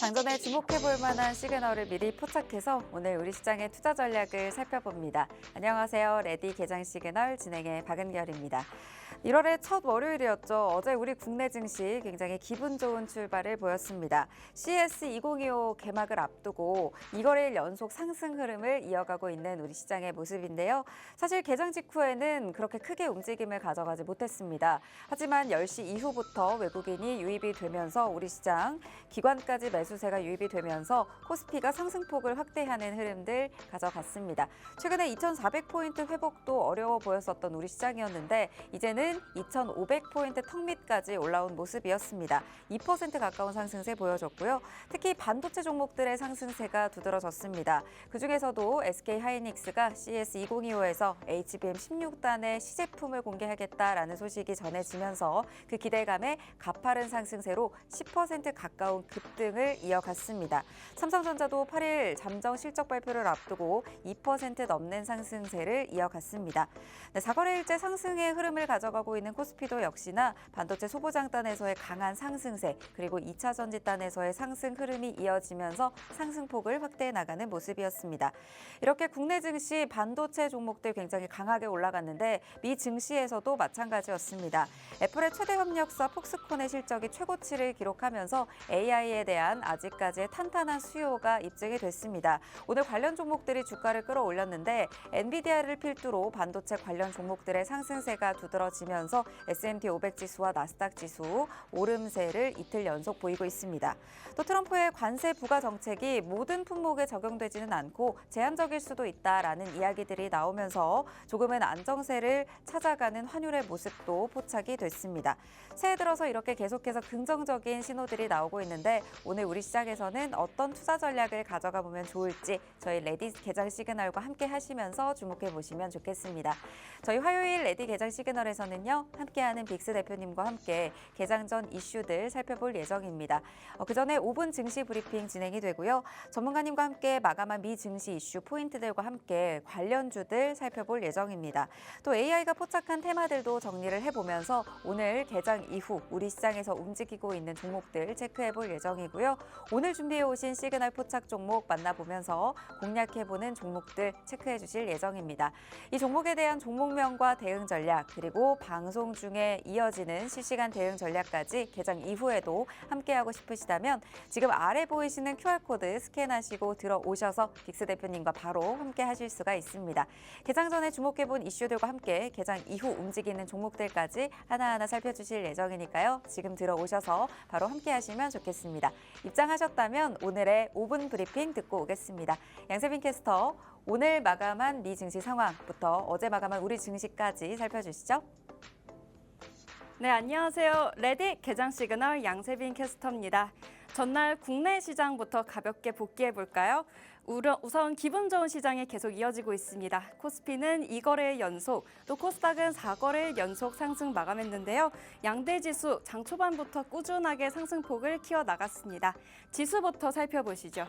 장전에 주목해볼 만한 시그널을 미리 포착해서 오늘 우리 시장의 투자 전략을 살펴봅니다. 안녕하세요. 레디 개장 시그널 진행의 박은결입니다. 1월의 첫 월요일이었죠. 어제 우리 국내 증시 굉장히 기분 좋은 출발을 보였습니다. CES 2025 개막을 앞두고 2거래일 연속 상승 흐름을 이어가고 있는 우리 시장의 모습인데요. 사실 개장 직후에는 그렇게 크게 움직임을 가져가지 못했습니다. 하지만 10시 이후부터 외국인이 유입이 되면서 우리 시장 기관까지 매수세가 유입이 되면서 코스피가 상승폭을 확대하는 흐름들 가져갔습니다. 최근에 2,400포인트 회복도 어려워 보였었던 우리 시장이었는데 이제는 2,500포인트 턱 밑까지 올라온 모습이었습니다. 2% 가까운 상승세 보여줬고요. 특히 반도체 종목들의 상승세가 두드러졌습니다. 그중에서도 SK하이닉스가 CES 2025에서 HBM 16단의 시제품을 공개하겠다라는 소식이 전해지면서 그 기대감에 가파른 상승세로 10% 가까운 급등을 이어갔습니다. 삼성전자도 8일 잠정 실적 발표를 앞두고 2% 넘는 상승세를 이어갔습니다. 4거래일째 상승의 흐름을 가져가고 있는 코스피도 역시나 반도체 소보장단에서의 강한 상승세 그리고 2차 전지단에서의 상승 흐름이 이어지면서 상승폭을 확대해 나가는 모습이었습니다. 이렇게 국내 증시 반도체 종목들 굉장히 강하게 올라갔는데 미 증시에서도 마찬가지였습니다. 애플의 최대 협력사 폭스콘의 실적이 최고치를 기록하면서 AI에 대한 아직까지의 탄탄한 수요가 입증이 됐습니다. 오늘 관련 종목들이 주가를 끌어올렸는데 엔비디아를 필두로 반도체 관련 종목들의 상승세가 두드러지면서 S&P 500 지수와 나스닥 지수 오름세를 이틀 연속 보이고 있습니다. 또 트럼프의 관세 부과 정책이 모든 품목에 적용되지는 않고 제한적일 수도 있다라는 이야기들이 나오면서 조금은 안정세를 찾아가는 환율의 모습도 포착이 됐습니다. 새해 들어서 이렇게 계속해서 긍정적인 신호들이 나오고 있는데 오늘 우리 시장에서는 어떤 투자 전략을 가져가 보면 좋을지 저희 레디 개장 시그널과 함께 하시면서 주목해 보시면 좋겠습니다. 저희 화요일 레디 개장 시그널에서는요. 함께하는 빅스 대표님과 함께 개장 전 이슈들 살펴볼 예정입니다. 그 전에 5분 증시 브리핑 진행이 되고요. 전문가님과 함께 마감한 미 증시 이슈 포인트들과 함께 관련주들 살펴볼 예정입니다. 또 AI가 포착한 테마들도 정리를 해보면서 오늘 개장 이후 우리 시장에서 움직이고 있는 종목들 체크해볼 예정이고요. 오늘 준비해 오신 시그널 포착 종목 만나보면서 공략해보는 종목들 체크해 주실 예정입니다. 이 종목에 대한 종목명과 대응 전략 그리고 방송 중에 이어지는 실시간 대응 전략까지 개장 이후에도 함께하고 싶으시다면 지금 아래 보이시는 QR코드 스캔하시고 들어오셔서 빅스 대표님과 바로 함께 하실 수가 있습니다. 개장 전에 주목해본 이슈들과 함께 개장 이후 움직이는 종목들까지 하나하나 살펴주실 예정이니까요. 지금 들어오셔서 바로 함께 하시면 좋겠습니다. 입장하셨다면 오늘의 5분 브리핑 듣고 오겠습니다. 양세빈 캐스터, 오늘 마감한 미 증시 상황부터 어제 마감한 우리 증시까지 살펴주시죠. 네, 안녕하세요. 레디 개장 시그널 양세빈 캐스터입니다. 전날 국내 시장부터 가볍게 복귀해 볼까요? 우선 기분 좋은 시장이 계속 이어지고 있습니다. 코스피는 2거래일 연속, 또 코스닥은 4거래일 연속 상승 마감했는데요. 양대 지수 장 초반부터 꾸준하게 상승폭을 키워나갔습니다. 지수부터 살펴보시죠.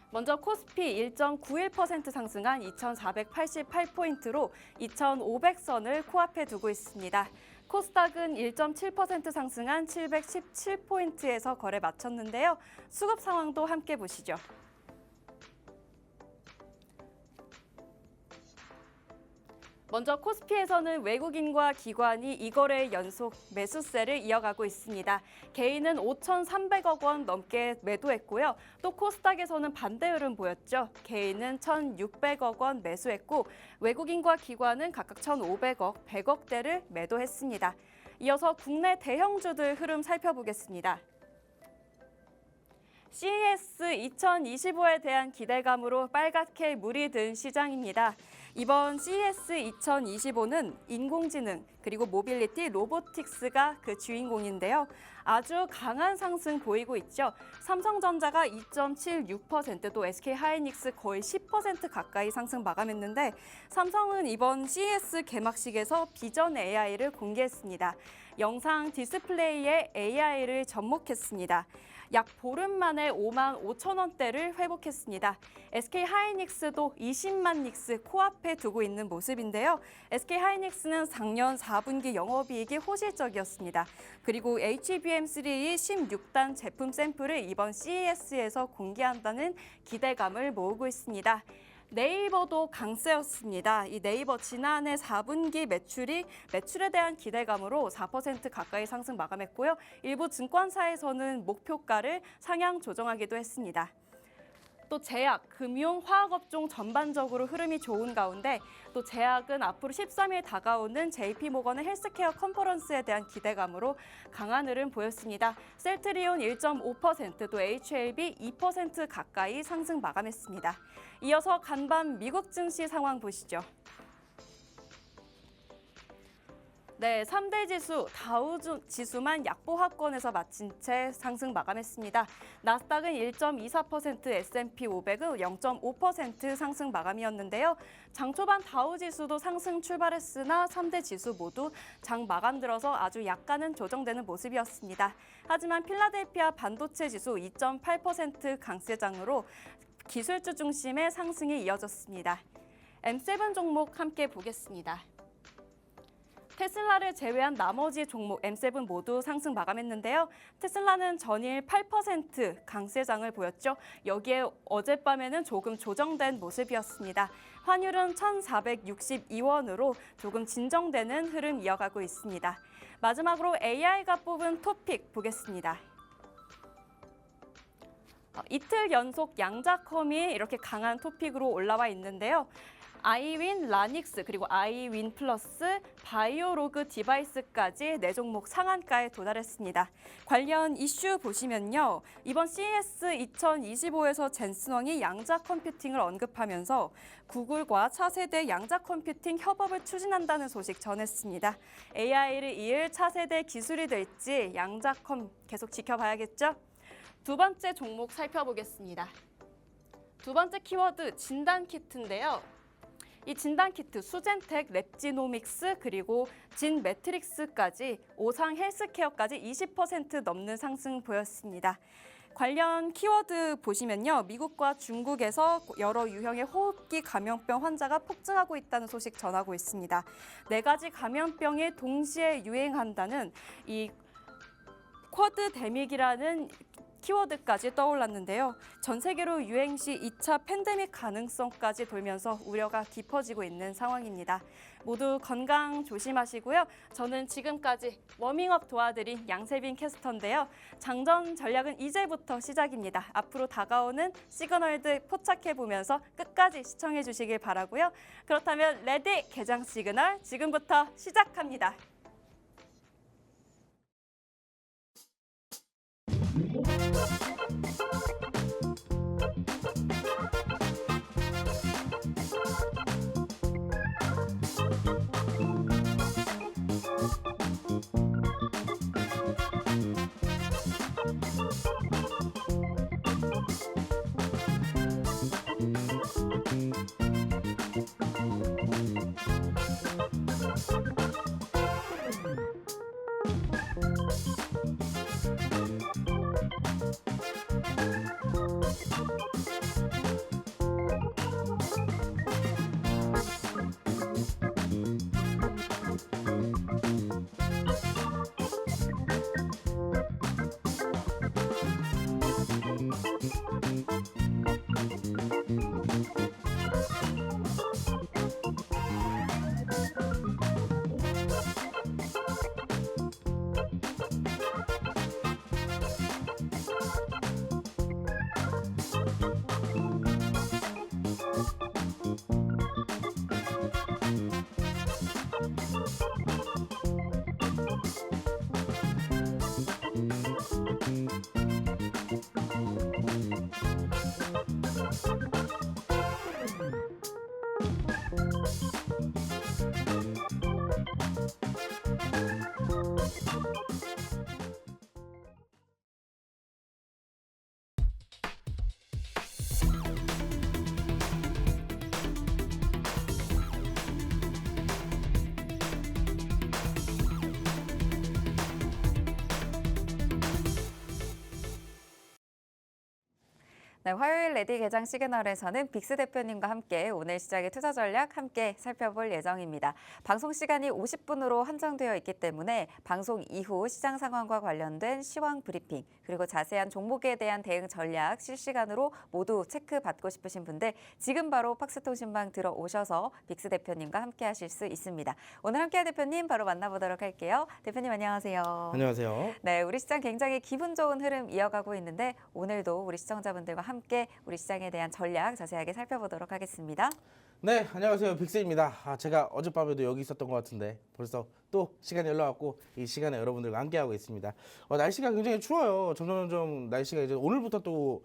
먼저 코스피 1.91% 상승한 2,488포인트로 2,500선을 코앞에 두고 있습니다. 코스닥은 1.7% 상승한 717포인트에서 거래 마쳤는데요. 수급 상황도 함께 보시죠. 먼저 코스피에서는 외국인과 기관이 2거래일 연속 매수세를 이어가고 있습니다. 개인은 5,300억 원 넘게 매도했고요. 또 코스닥에서는 반대 흐름 보였죠. 개인은 1,600억 원 매수했고 외국인과 기관은 각각 1,500억, 100억대를 매도했습니다. 이어서 국내 대형주들 흐름 살펴보겠습니다. CES 2025에 대한 기대감으로 빨갛게 물이 든 시장입니다. 이번 CES 2025는 인공지능 그리고 모빌리티, 로보틱스가 그 주인공인데요. 아주 강한 상승 보이고 있죠. 삼성전자가 2.76%, 또 SK하이닉스 거의 10% 가까이 상승 마감했는데 삼성은 이번 CES 개막식에서 비전 AI를 공개했습니다. 영상 디스플레이에 AI를 접목했습니다. 약 보름 만에 5만 5천 원대를 회복했습니다. SK하이닉스도 20만 닉스 코앞에 두고 있는 모습인데요. SK하이닉스는 작년 4분기 영업이익이 호실적이었습니다. 그리고 HBM3의 16단 제품 샘플을 이번 CES에서 공개한다는 기대감을 모으고 있습니다. 네이버도 강세였습니다. 이 네이버 지난해 4분기 매출에 대한 기대감으로 4% 가까이 상승 마감했고요. 일부 증권사에서는 목표가를 상향 조정하기도 했습니다. 또 제약, 금융, 화학업종 전반적으로 흐름이 좋은 가운데 또 제약은 앞으로 13일 다가오는 JP모건의 헬스케어 컨퍼런스에 대한 기대감으로 강한 흐름 보였습니다. 셀트리온 1.5%, 또 HLB 2% 가까이 상승 마감했습니다. 이어서 간밤 미국 증시 상황 보시죠. 네, 3대 지수, 다우 지수만 약보합권에서 마친 채 상승 마감했습니다. 나스닥은 1.24%, S&P 500은 0.5% 상승 마감이었는데요. 장 초반 다우 지수도 상승 출발했으나 3대 지수 모두 장 마감 들어서 아주 약간은 조정되는 모습이었습니다. 하지만 필라델피아 반도체 지수 2.8% 강세장으로 기술주 중심의 상승이 이어졌습니다. M7 종목 함께 보겠습니다. 테슬라를 제외한 나머지 종목 M7 모두 상승 마감했는데요. 테슬라는 전일 8% 강세장을 보였죠. 여기에 어젯밤에는 조금 조정된 모습이었습니다. 환율은 1,462원으로 조금 진정되는 흐름 이어가고 있습니다. 마지막으로 AI가 뽑은 토픽 보겠습니다. 이틀 연속 양자컴이 이렇게 강한 토픽으로 올라와 있는데요. 아이윈, 라닉스, 그리고 아이윈 플러스, 바이오로그 디바이스까지 4종목 상한가에 도달했습니다. 관련 이슈 보시면요. 이번 CES 2025에서 젠슨왕이 양자 컴퓨팅을 언급하면서 구글과 차세대 양자 컴퓨팅 협업을 추진한다는 소식 전했습니다. AI를 이을 차세대 기술이 될지 양자컴 계속 지켜봐야겠죠? 두 번째 종목 살펴보겠습니다. 두 번째 키워드 진단키트인데요. 이 진단키트 수젠텍, 랩지노믹스, 그리고 진매트릭스까지 오상 헬스케어까지 20% 넘는 상승 보였습니다. 관련 키워드 보시면요. 미국과 중국에서 여러 유형의 호흡기 감염병 환자가 폭증하고 있다는 소식 전하고 있습니다. 4가지 감염병이 동시에 유행한다는 이 쿼드데믹이라는 키워드까지 떠올랐는데요. 전 세계로 유행 시 2차 팬데믹 가능성까지 돌면서 우려가 깊어지고 있는 상황입니다. 모두 건강 조심하시고요. 저는 지금까지 워밍업 도와드린 양세빈 캐스터인데요. 장전 전략은 이제부터 시작입니다. 앞으로 다가오는 시그널들 포착해보면서 끝까지 시청해 주시길 바라고요. 그렇다면 레디 개장 시그널 지금부터 시작합니다. 네, 화요일 레디 개장 시그널에서는 빅스 대표님과 함께 오늘 시장의 투자 전략 함께 살펴볼 예정입니다. 방송 시간이 50분으로 한정되어 있기 때문에 방송 이후 시장 상황과 관련된 시황 브리핑 그리고 자세한 종목에 대한 대응 전략 실시간으로 모두 체크받고 싶으신 분들 지금 바로 팍스통신방 들어오셔서 빅스 대표님과 함께 하실 수 있습니다. 오늘 함께할 대표님 바로 만나보도록 할게요. 대표님 안녕하세요. 안녕하세요. 네, 우리 시장 굉장히 기분 좋은 흐름 이어가고 있는데 오늘도 우리 시청자분들과 함께 우리 시장에 대한 전략 자세하게 살펴보도록 하겠습니다. 네, 안녕하세요. 빅스입니다. 제가 어젯밤에도 여기 있었던 것 같은데 벌써 또 시간이 흘러왔고 이 시간에 여러분들과 함께하고 있습니다. 날씨가 굉장히 추워요. 점점 날씨가 이제 오늘부터 또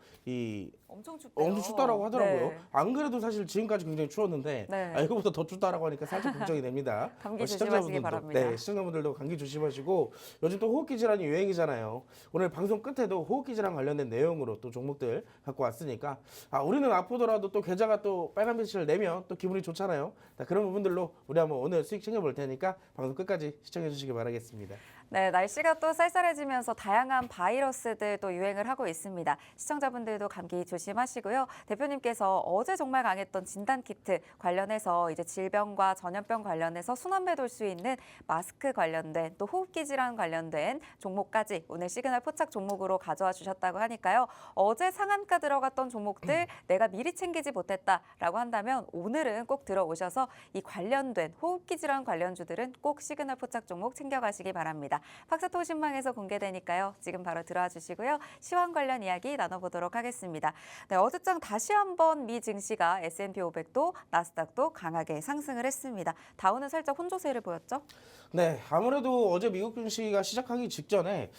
엄청 춥대요. 엄청 춥다라고 하더라고요. 네. 안 그래도 사실 지금까지 굉장히 추웠는데 네. 이거보다 더 춥다라고 하니까 살짝 걱정이 됩니다. 감기 조심하시기 바랍니다. 네, 시청자분들도 감기 조심하시고 요즘 또 호흡기 질환이 유행이잖아요. 오늘 방송 끝에도 호흡기 질환 관련된 내용으로 또 종목들 갖고 왔으니까 우리는 아프더라도 또 계좌가 또 빨간 빛을 내면 또 기분이 좋잖아요. 그런 부분들로 우리 한번 오늘 수익 챙겨볼 테니까 방송 끝까지 시청해 주시기 바라겠습니다. 네, 날씨가 또 쌀쌀해지면서 다양한 바이러스들 또 유행을 하고 있습니다. 시청자분들도 감기 조심하시고요. 대표님께서 어제 정말 강했던 진단키트 관련해서 이제 질병과 전염병 관련해서 순환매 돌 수 있는 마스크 관련된 또 호흡기 질환 관련된 종목까지 오늘 시그널 포착 종목으로 가져와 주셨다고 하니까요. 어제 상한가 들어갔던 종목들 내가 미리 챙기지 못했다라고 한다면 오늘은 꼭 들어오셔서 이 관련된 호흡기 질환 관련주들은 꼭 시그널 포착 종목 챙겨가시기 바랍니다. 팍스통신망에서 공개되니까요. 지금 바로 들어와 주시고요. 시황 관련 이야기 나눠보도록 하겠습니다. 네, 어제장 다시 한번 미 증시가 S&P 500도 나스닥도 강하게 상승을 했습니다. 다우는 살짝 혼조세를 보였죠? 네, 아무래도 어제 미국 증시가 시작하기 직전에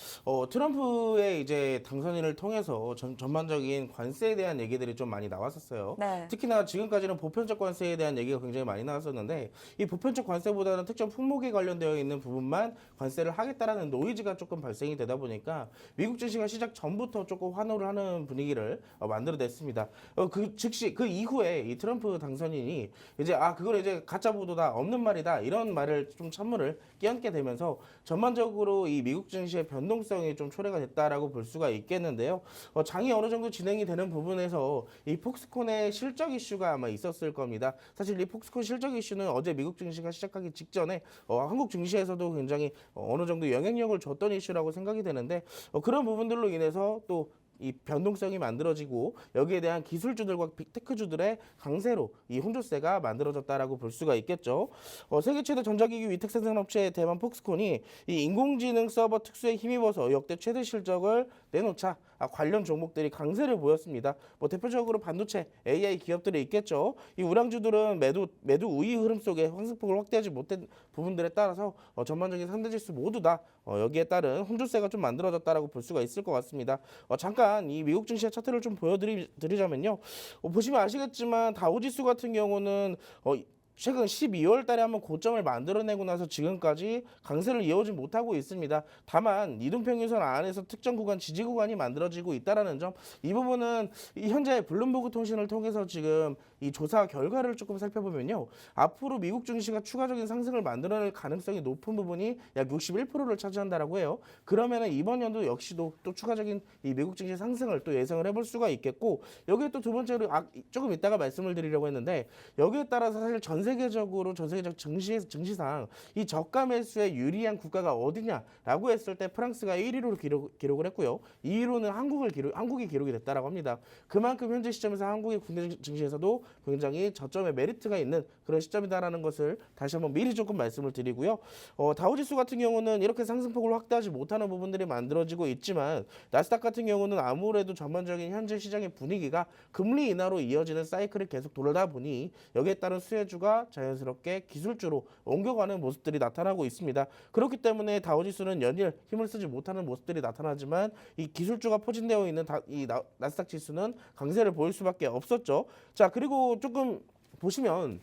트럼프의 이제 당선인을 통해서 전반적인 관세에 대한 얘기들이 좀 많이 나왔었어요. 네. 특히나 지금까지는 보편적 관세에 대한 얘기가 굉장히 많이 나왔었는데 이 보편적 관세보다는 특정 품목에 관련되어 있는 부분만 관세를 하겠다라는 노이즈가 조금 발생이 되다 보니까 미국 증시가 시작 전부터 조금 환호를 하는 분위기를 만들어냈습니다. 그 이후에 이 트럼프 당선인이 이제 그걸 이제 가짜 보도다 없는 말이다 이런 말을 좀 찬물을 끼얹게 되면서 전반적으로 이 미국 증시의 변동성이 좀 초래가 됐다라고 볼 수가 있겠는데요. 장이 어느 정도 진행이 되는 부분에서 이 폭스콘의 실적 이슈가 아마 있었을 겁니다. 사실 이 폭스콘 실적 이슈는 어제 미국 증시가 시작하기 직전에 한국 증시에서도 굉장히 어느 정도 영향력을 줬던 이슈라고 생각이 되는데 그런 부분들로 인해서 또 이 변동성이 만들어지고 여기에 대한 기술주들과 빅테크주들의 강세로 이 혼조세가 만들어졌다라고 볼 수가 있겠죠. 세계 최대 전자기기 위탁 생산업체 대만 폭스콘이 이 인공지능 서버 특수에 힘입어서 역대 최대 실적을 내놓자 관련 종목들이 강세를 보였습니다. 대표적으로 반도체, AI 기업들이 있겠죠. 이 우량주들은 매도 우위 흐름 속에 상승폭을 확대하지 못한 부분들에 따라서 전반적인 상대지수 모두 다 여기에 따른 혼조세가 좀 만들어졌다라고 볼 수가 있을 것 같습니다. 잠깐 이 미국 증시의 차트를 좀 보여드리자면요. 보시면 아시겠지만 다우지수 같은 경우는 최근 12월 달에 한번 고점을 만들어내고 나서 지금까지 강세를 이어오지 못하고 있습니다. 다만 이동평균선 안에서 특정 구간 지지 구간이 만들어지고 있다는 점, 이 부분은 현재 블룸버그 통신을 통해서 지금 이 조사 결과를 조금 살펴보면요. 앞으로 미국 증시가 추가적인 상승을 만들어낼 가능성이 높은 부분이 약 61%를 차지한다라고 해요. 그러면은 이번 연도 역시도 또 추가적인 이 미국 증시 상승을 또 예상을 해볼 수가 있겠고, 여기에 또 두 번째로 조금 이따가 말씀을 드리려고 했는데, 여기에 따라서 사실 전 세계적 증시상 이 저가 매수에 유리한 국가가 어디냐라고 했을 때 프랑스가 1위로 기록을 했고요. 2위로는 한국이 기록이 됐다라고 합니다. 그만큼 현재 시점에서 한국의 국내 증시에서도 굉장히 저점에 메리트가 있는 그런 시점이다라는 것을 다시 한번 미리 조금 말씀을 드리고요. 다우지수 같은 경우는 이렇게 상승폭을 확대하지 못하는 부분들이 만들어지고 있지만 나스닥 같은 경우는 아무래도 전반적인 현재 시장의 분위기가 금리 인하로 이어지는 사이클을 계속 돌다 보니 여기에 따른 수혜주가 자연스럽게 기술주로 옮겨가는 모습들이 나타나고 있습니다. 그렇기 때문에 다우지수는 연일 힘을 쓰지 못하는 모습들이 나타나지만 이 기술주가 포진되어 있는 이 나스닥 지수는 강세를 보일 수밖에 없었죠. 자, 그리고 조금 보시면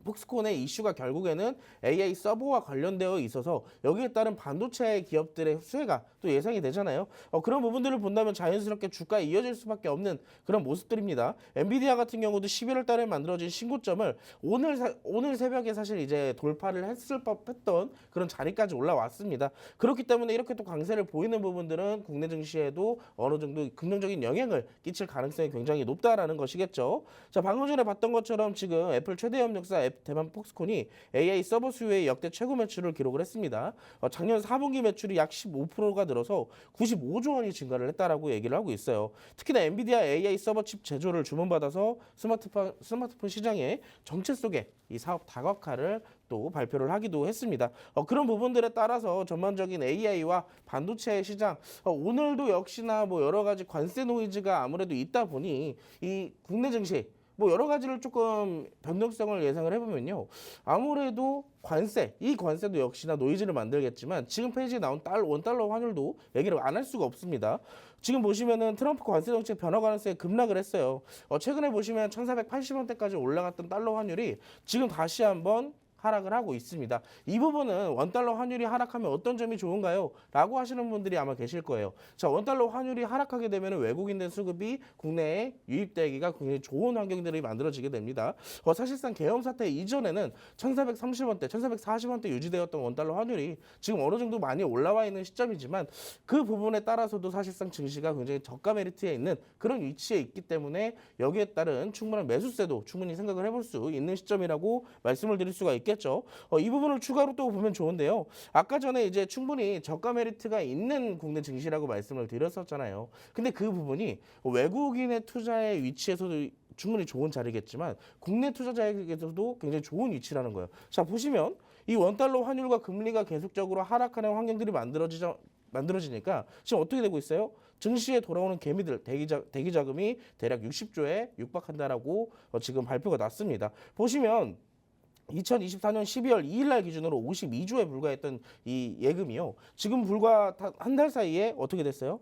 폭스콘의 이슈가 결국에는 AI 서버와 관련되어 있어서 여기에 따른 반도체 기업들의 수혜가 또 예상이 되잖아요. 그런 부분들을 본다면 자연스럽게 주가에 이어질 수밖에 없는 그런 모습들입니다. 엔비디아 같은 경우도 11월 달에 만들어진 신고점을 오늘 새벽에 사실 이제 돌파를 했을 법했던 그런 자리까지 올라왔습니다. 그렇기 때문에 이렇게 또 강세를 보이는 부분들은 국내 증시에도 어느 정도 긍정적인 영향을 끼칠 가능성이 굉장히 높다라는 것이겠죠. 자, 방금 전에 봤던 것처럼 지금 애플 최대 협력사 대만 폭스콘이 AI 서버 수요의 역대 최고 매출을 기록을 했습니다. 작년 4분기 매출이 약 15%가 늘어서 95조 원이 증가를 했다라고 얘기를 하고 있어요. 특히나 엔비디아 AI 서버 칩 제조를 주문받아서 스마트폰 시장의 정체 속에 이 사업 다각화를 또 발표를 하기도 했습니다. 그런 부분들에 따라서 전반적인 AI와 반도체 시장 오늘도 역시나 뭐 여러 가지 관세 노이즈가 아무래도 있다 보니 이 국내 증시 뭐 여러 가지를 조금 변동성을 예상을 해보면요. 아무래도 이 관세도 역시나 노이즈를 만들겠지만 지금 페이지에 나온 원달러 환율도 얘기를 안 할 수가 없습니다. 지금 보시면은 트럼프 관세 정책 변화 가능성이 급락을 했어요. 최근에 보시면 1480원대까지 올라갔던 달러 환율이 지금 다시 한번 하락을 하고 있습니다. 이 부분은 원달러 환율이 하락하면 어떤 점이 좋은가요? 라고 하시는 분들이 아마 계실 거예요. 자, 원달러 환율이 하락하게 되면 외국인들 수급이 국내에 유입되기가 굉장히 좋은 환경들이 만들어지게 됩니다. 사실상 계엄 사태 이전에는 1430원대, 1440원대 유지되었던 원달러 환율이 지금 어느 정도 많이 올라와 있는 시점이지만 그 부분에 따라서도 사실상 증시가 굉장히 저가 메리트에 있는 그런 위치에 있기 때문에 여기에 따른 충분한 매수세도 충분히 생각을 해볼 수 있는 시점이라고 말씀을 드릴 수가 있겠습니다. 이 부분을 추가로 또 보면 좋은데요. 아까 전에 이제 충분히 저가 메리트가 있는 국내 증시라고 말씀을 드렸었잖아요. 근데 그 부분이 외국인의 투자의 위치에서도 충분히 좋은 자리겠지만 국내 투자자에게서도 굉장히 좋은 위치라는 거예요. 자, 보시면 이 원달러 환율과 금리가 계속적으로 하락하는 환경들이 만들어지니까 지금 어떻게 되고 있어요? 증시에 돌아오는 개미들 대기 자금이 대략 60조에 육박한다라고 지금 발표가 났습니다. 보시면 2024년 12월 2일 날 기준으로 52조에 불과했던 이 예금이요. 지금 불과 한 달 사이에 어떻게 됐어요?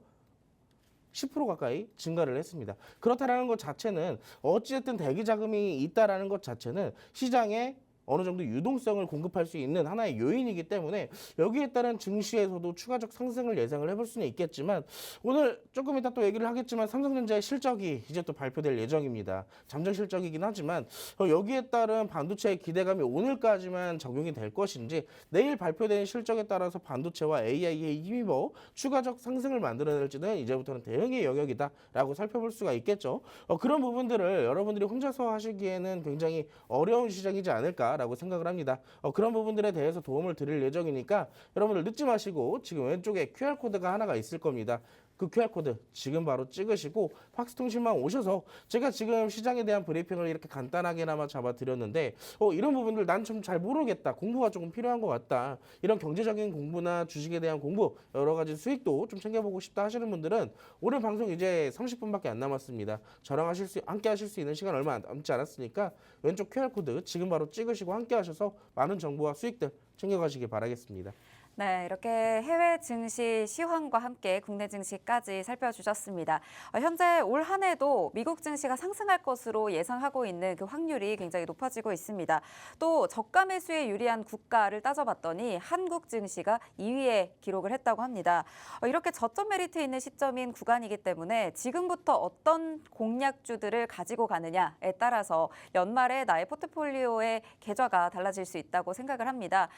10% 가까이 증가를 했습니다. 그렇다라는 것 자체는 어찌됐든 대기 자금이 있다라는 것 자체는 시장에 어느 정도 유동성을 공급할 수 있는 하나의 요인이기 때문에 여기에 따른 증시에서도 추가적 상승을 예상을 해볼 수는 있겠지만 오늘 조금 이따 또 얘기를 하겠지만 삼성전자의 실적이 이제 또 발표될 예정입니다. 잠정 실적이긴 하지만 여기에 따른 반도체의 기대감이 오늘까지만 적용이 될 것인지 내일 발표된 실적에 따라서 반도체와 AI에 힘입어 추가적 상승을 만들어낼지는 이제부터는 대응의 영역이다라고 살펴볼 수가 있겠죠. 그런 부분들을 여러분들이 혼자서 하시기에는 굉장히 어려운 시장이지 않을까 라고 생각을 합니다. 그런 부분들에 대해서 도움을 드릴 예정이니까 여러분들 늦지 마시고 지금 왼쪽에 QR코드가 하나가 있을 겁니다. 그 QR코드 지금 바로 찍으시고 팍스통신망 오셔서 제가 지금 시장에 대한 브리핑을 이렇게 간단하게나마 잡아드렸는데 이런 부분들 난 좀 잘 모르겠다. 공부가 조금 필요한 것 같다. 이런 경제적인 공부나 주식에 대한 공부 여러 가지 수익도 좀 챙겨보고 싶다 하시는 분들은 오늘 방송 이제 30분밖에 안 남았습니다. 저랑 함께 하실 수 있는 시간 얼마 남지 않았으니까 왼쪽 QR코드 지금 바로 찍으시고 함께 하셔서 많은 정보와 수익들 챙겨가시길 바라겠습니다. 네, 이렇게 해외 증시 시황과 함께 국내 증시까지 살펴주셨습니다. 현재 올 한 해도 미국 증시가 상승할 것으로 예상하고 있는 그 확률이 굉장히 높아지고 있습니다. 또 저가 매수에 유리한 국가를 따져봤더니 한국 증시가 2위에 기록을 했다고 합니다. 이렇게 저점 메리트 있는 시점인 구간이기 때문에 지금부터 어떤 공략주들을 가지고 가느냐에 따라서 연말에 나의 포트폴리오의 계좌가 달라질 수 있다고 생각을 합니다.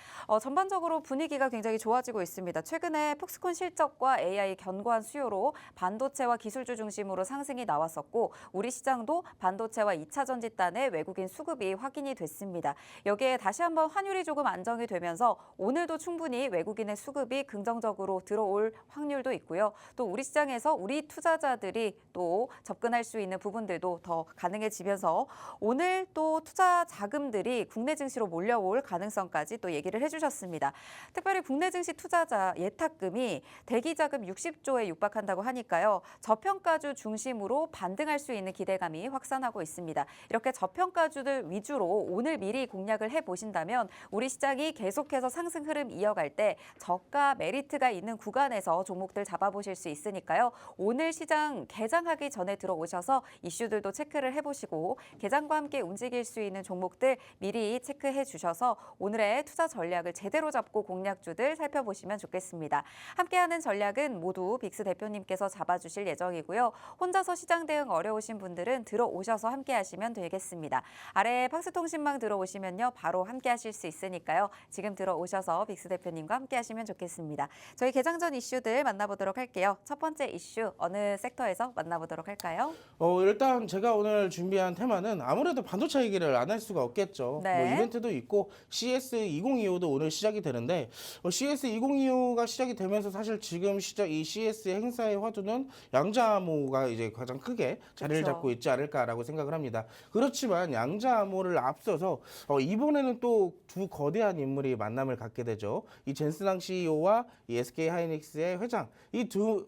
전반적으로 분위기가 굉장히 좋아지고 있습니다. 최근에 폭스콘 실적과 AI 견고한 수요로 반도체와 기술주 중심으로 상승이 나왔었고 우리 시장도 반도체와 2차 전지단의 외국인 수급이 확인이 됐습니다. 여기에 다시 한번 환율이 조금 안정이 되면서 오늘도 충분히 외국인의 수급이 긍정적으로 들어올 확률도 있고요. 또 우리 시장에서 우리 투자자들이 또 접근할 수 있는 부분들도 더 가능해지면서 오늘 또 투자 자금들이 국내 증시로 몰려올 가능성까지 또 얘기를 해주셨습니다. 특별히 국내 증시 투자자 예탁금이 대기자금 60조에 육박한다고 하니까요. 저평가주 중심으로 반등할 수 있는 기대감이 확산하고 있습니다. 이렇게 저평가주들 위주로 오늘 미리 공략을 해보신다면 우리 시장이 계속해서 상승 흐름 이어갈 때 저가 메리트가 있는 구간에서 종목들 잡아보실 수 있으니까요. 오늘 시장 개장하기 전에 들어오셔서 이슈들도 체크를 해보시고 개장과 함께 움직일 수 있는 종목들 미리 체크해 주셔서 오늘의 투자 전략을 제대로 잡고 공략주들 살펴보시면 좋겠습니다. 함께하는 전략은 모두 빅스 대표님께서 잡아주실 예정이고요. 혼자서 시장 대응 어려우신 분들은 들어오셔서 함께하시면 되겠습니다. 아래 팍스통신망 들어오시면요. 바로 함께하실 수 있으니까요. 지금 들어오셔서 빅스 대표님과 함께하시면 좋겠습니다. 저희 개장 전 이슈들 만나보도록 할게요. 첫 번째 이슈 어느 섹터에서 만나보도록 할까요? 일단 제가 오늘 준비한 테마는 아무래도 반도체 얘기를 안 할 수가 없겠죠. 네. 뭐 이벤트도 있고 CS2025도 오늘 시작이 되는데 CS2025가 시작이 되면서 사실 지금 이 CS 행사의 화두는 양자암호가 이제 가장 크게 자리를 그렇죠. 잡고 있지 않을까라고 생각을 합니다. 그렇지만 양자암호를 앞서서 이번에는 또 두 거대한 인물이 만남을 갖게 되죠. 이 젠스낭 CEO와 이 SK 하이닉스의 회장 이 두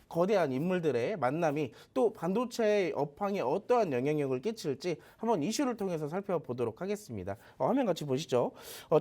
거대한 인물들의 만남이 또 반도체 업황에 어떠한 영향력을 끼칠지 한번 이슈를 통해서 살펴보도록 하겠습니다. 화면 같이 보시죠.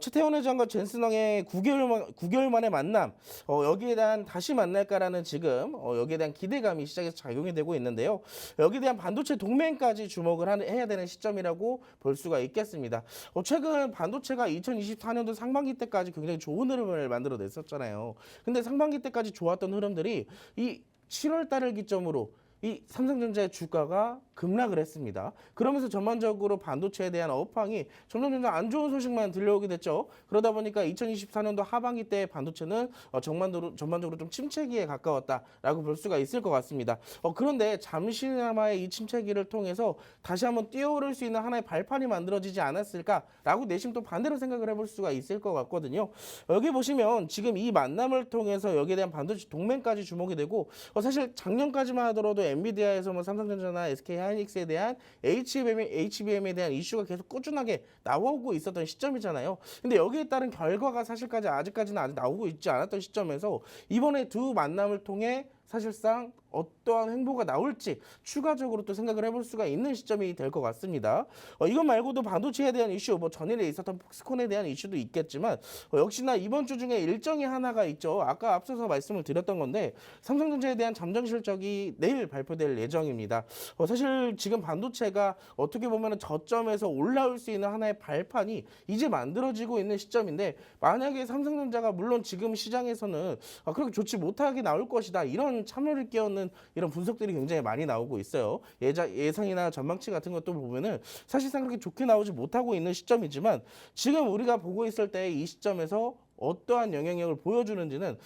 최태원 회장과 젠스낭의 9개월 만의 만남, 여기에 대한 다시 만날까라는 지금 여기에 대한 기대감이 시장에서 작용이 되고 있는데요. 여기에 대한 반도체 동맹까지 주목을 해야 되는 시점이라고 볼 수가 있겠습니다. 최근 반도체가 2024년도 상반기 때까지 굉장히 좋은 흐름을 만들어냈었잖아요. 근데 상반기 때까지 좋았던 흐름들이 이 7월 달을 기점으로 이 삼성전자의 주가가 급락을 했습니다. 그러면서 전반적으로 반도체에 대한 업황이 점점 안 좋은 소식만 들려오게 됐죠. 그러다 보니까 2024년도 하반기 때 반도체는 전반적으로 좀 침체기에 가까웠다라고 볼 수가 있을 것 같습니다. 그런데 잠시나마의 이 침체기를 통해서 다시 한번 뛰어오를 수 있는 하나의 발판이 만들어지지 않았을까라고 내심 또 반대로 생각을 해볼 수가 있을 것 같거든요. 여기 보시면 지금 이 만남을 통해서 여기에 대한 반도체 동맹까지 주목이 되고 사실 작년까지만 하더라도 엔비디아에서 뭐 삼성전자나 SK 하이닉스에 대한 HBM에 대한 이슈가 계속 꾸준하게 나오고 있었던 시점이잖아요. 근데 여기에 따른 결과가 아직까지는 아직 나오고 있지 않았던 시점에서 이번에 두 만남을 통해 사실상 어떠한 행보가 나올지 추가적으로 또 생각을 해볼 수가 있는 시점이 될 것 같습니다. 이것 말고도 반도체에 대한 이슈, 전일에 있었던 폭스콘에 대한 이슈도 있겠지만 역시나 이번 주 중에 일정이 하나가 있죠. 아까 앞서서 말씀을 드렸던 건데 삼성전자에 대한 잠정 실적이 내일 발표될 예정입니다. 사실 지금 반도체가 어떻게 보면 저점에서 올라올 수 있는 하나의 발판이 이제 만들어지고 있는 시점인데 만약에 삼성전자가 물론 지금 시장에서는 그렇게 좋지 못하게 나올 것이다 이런 참여를 끼얹는 이런 분석들이 굉장히 많이 나오고 있어요. 예상이나 전망치 같은 것도 보면은 사실상 그렇게 좋게 나오지 못하고 있는 시점이지만 지금 우리가 보고 있을 때 이 시점에서 어떠한 영향력을 보여주는지는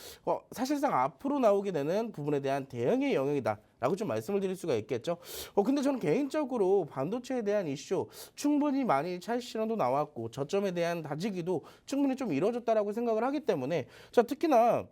사실상 앞으로 나오게 되는 부분에 대한 대응의 영역이다. 라고 좀 말씀을 드릴 수가 있겠죠. 근데 저는 개인적으로 반도체에 대한 이슈 충분히 많이 차익 실현도 나왔고 저점에 대한 다지기도 충분히 좀 이루어졌다라고 생각을 하기 때문에 특히나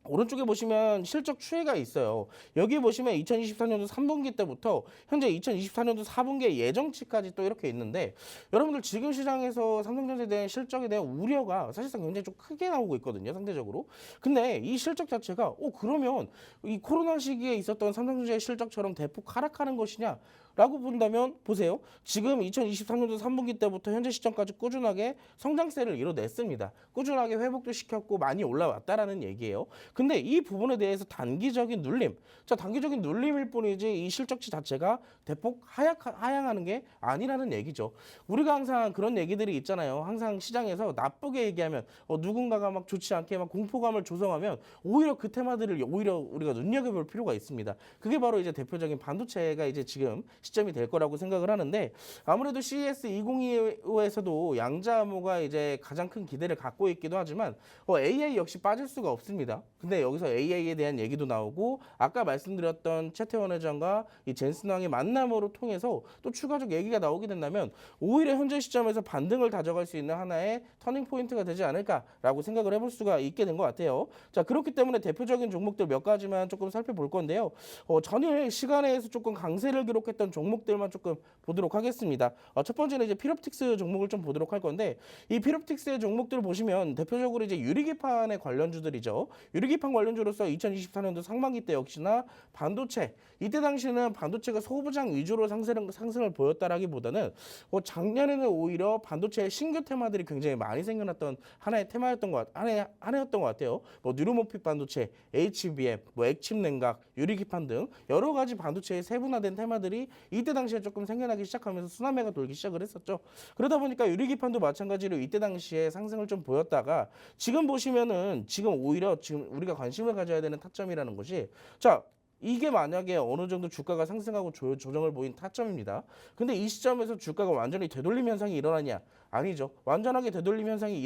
오른쪽에 보시면 실적 추이가 있어요. 여기 보시면 2024년도 3분기 때부터 현재 2024년도 4분기의 예정치까지 또 이렇게 있는데 여러분들 지금 시장에서 삼성전자에 대한 실적에 대한 우려가 사실상 굉장히 좀 크게 나오고 있거든요. 상대적으로. 근데 이 실적 자체가 그러면 이 코로나 시기에 있었던 삼성전자의 실적처럼 대폭 하락하는 것이냐? 라고 본다면 보세요. 지금 2023년도 3분기 때부터 현재 시점까지 꾸준하게 성장세를 이뤄냈습니다. 꾸준하게 회복도 시켰고 많이 올라왔다라는 얘기예요. 근데 이 부분에 대해서 단기적인 눌림, 단기적인 눌림일 뿐이지 이 실적치 자체가 대폭 하향하는 게 아니라는 얘기죠. 우리가 항상 그런 얘기들이 있잖아요. 항상 시장에서 나쁘게 얘기하면 누군가가 막 좋지 않게 막 공포감을 조성하면 오히려 그 테마들을 오히려 우리가 눈여겨볼 필요가 있습니다. 그게 바로 이제 대표적인 반도체가 이제 지금 시점이 될 거라고 생각을 하는데 아무래도 CES2025에서도 양자암호가 이제 가장 큰 기대를 갖고 있기도 하지만 AI 역시 빠질 수가 없습니다. 근데 여기서 AI에 대한 얘기도 나오고 아까 말씀드렸던 최태원 회장과 이 젠슨왕의 만남으로 통해서 또 추가적 얘기가 나오게 된다면 오히려 현재 시점에서 반등을 다져갈 수 있는 하나의 터닝 포인트가 되지 않을까라고 생각을 해볼 수가 있게 된 것 같아요. 그렇기 때문에 대표적인 종목들 몇 가지만 조금 살펴볼 건데요. 전일 시간에서 조금 강세를 기록했던 있던 종목들만 조금 보도록 하겠습니다. 첫 번째는 이제 필옵틱스 종목을 좀 보도록 할 건데 이 필옵틱스의 종목들을 보시면 대표적으로 이제 유리기판의 관련주들이죠. 유리기판 관련주로서 2024년도 상반기 때 역시나 반도체 이때 당시는 반도체가 소부장 위주로 상승을 보였다라기보다는 작년에는 오히려 반도체의 신규 테마들이 굉장히 많이 생겨났던 하나의 테마였던 하나였던 것 같아요. 뭐 뉴로모픽 반도체, HBM, 뭐 액침 냉각, 유리기판 등 여러 가지 반도체의 세분화된 테마들이 이때 당시에 조금 생겨나기 시작하면서 순환매가 돌기 시작을 했었죠. 그러다 보니까 유리기판도 마찬가지로 이때 당시에 상승을 좀 보였다가 지금 보시면은 지금 오히려 지금 우리가 관심을 가져야 되는 타점이라는 것이 자. 이게 만약에 어느 정도 주가가 상승하고 조정을 보인 타점입니다. 근데 이 시점에서 주가가 완전히 되돌림 현상이 일어나냐? 아니죠. 완전하게 되돌림 현상이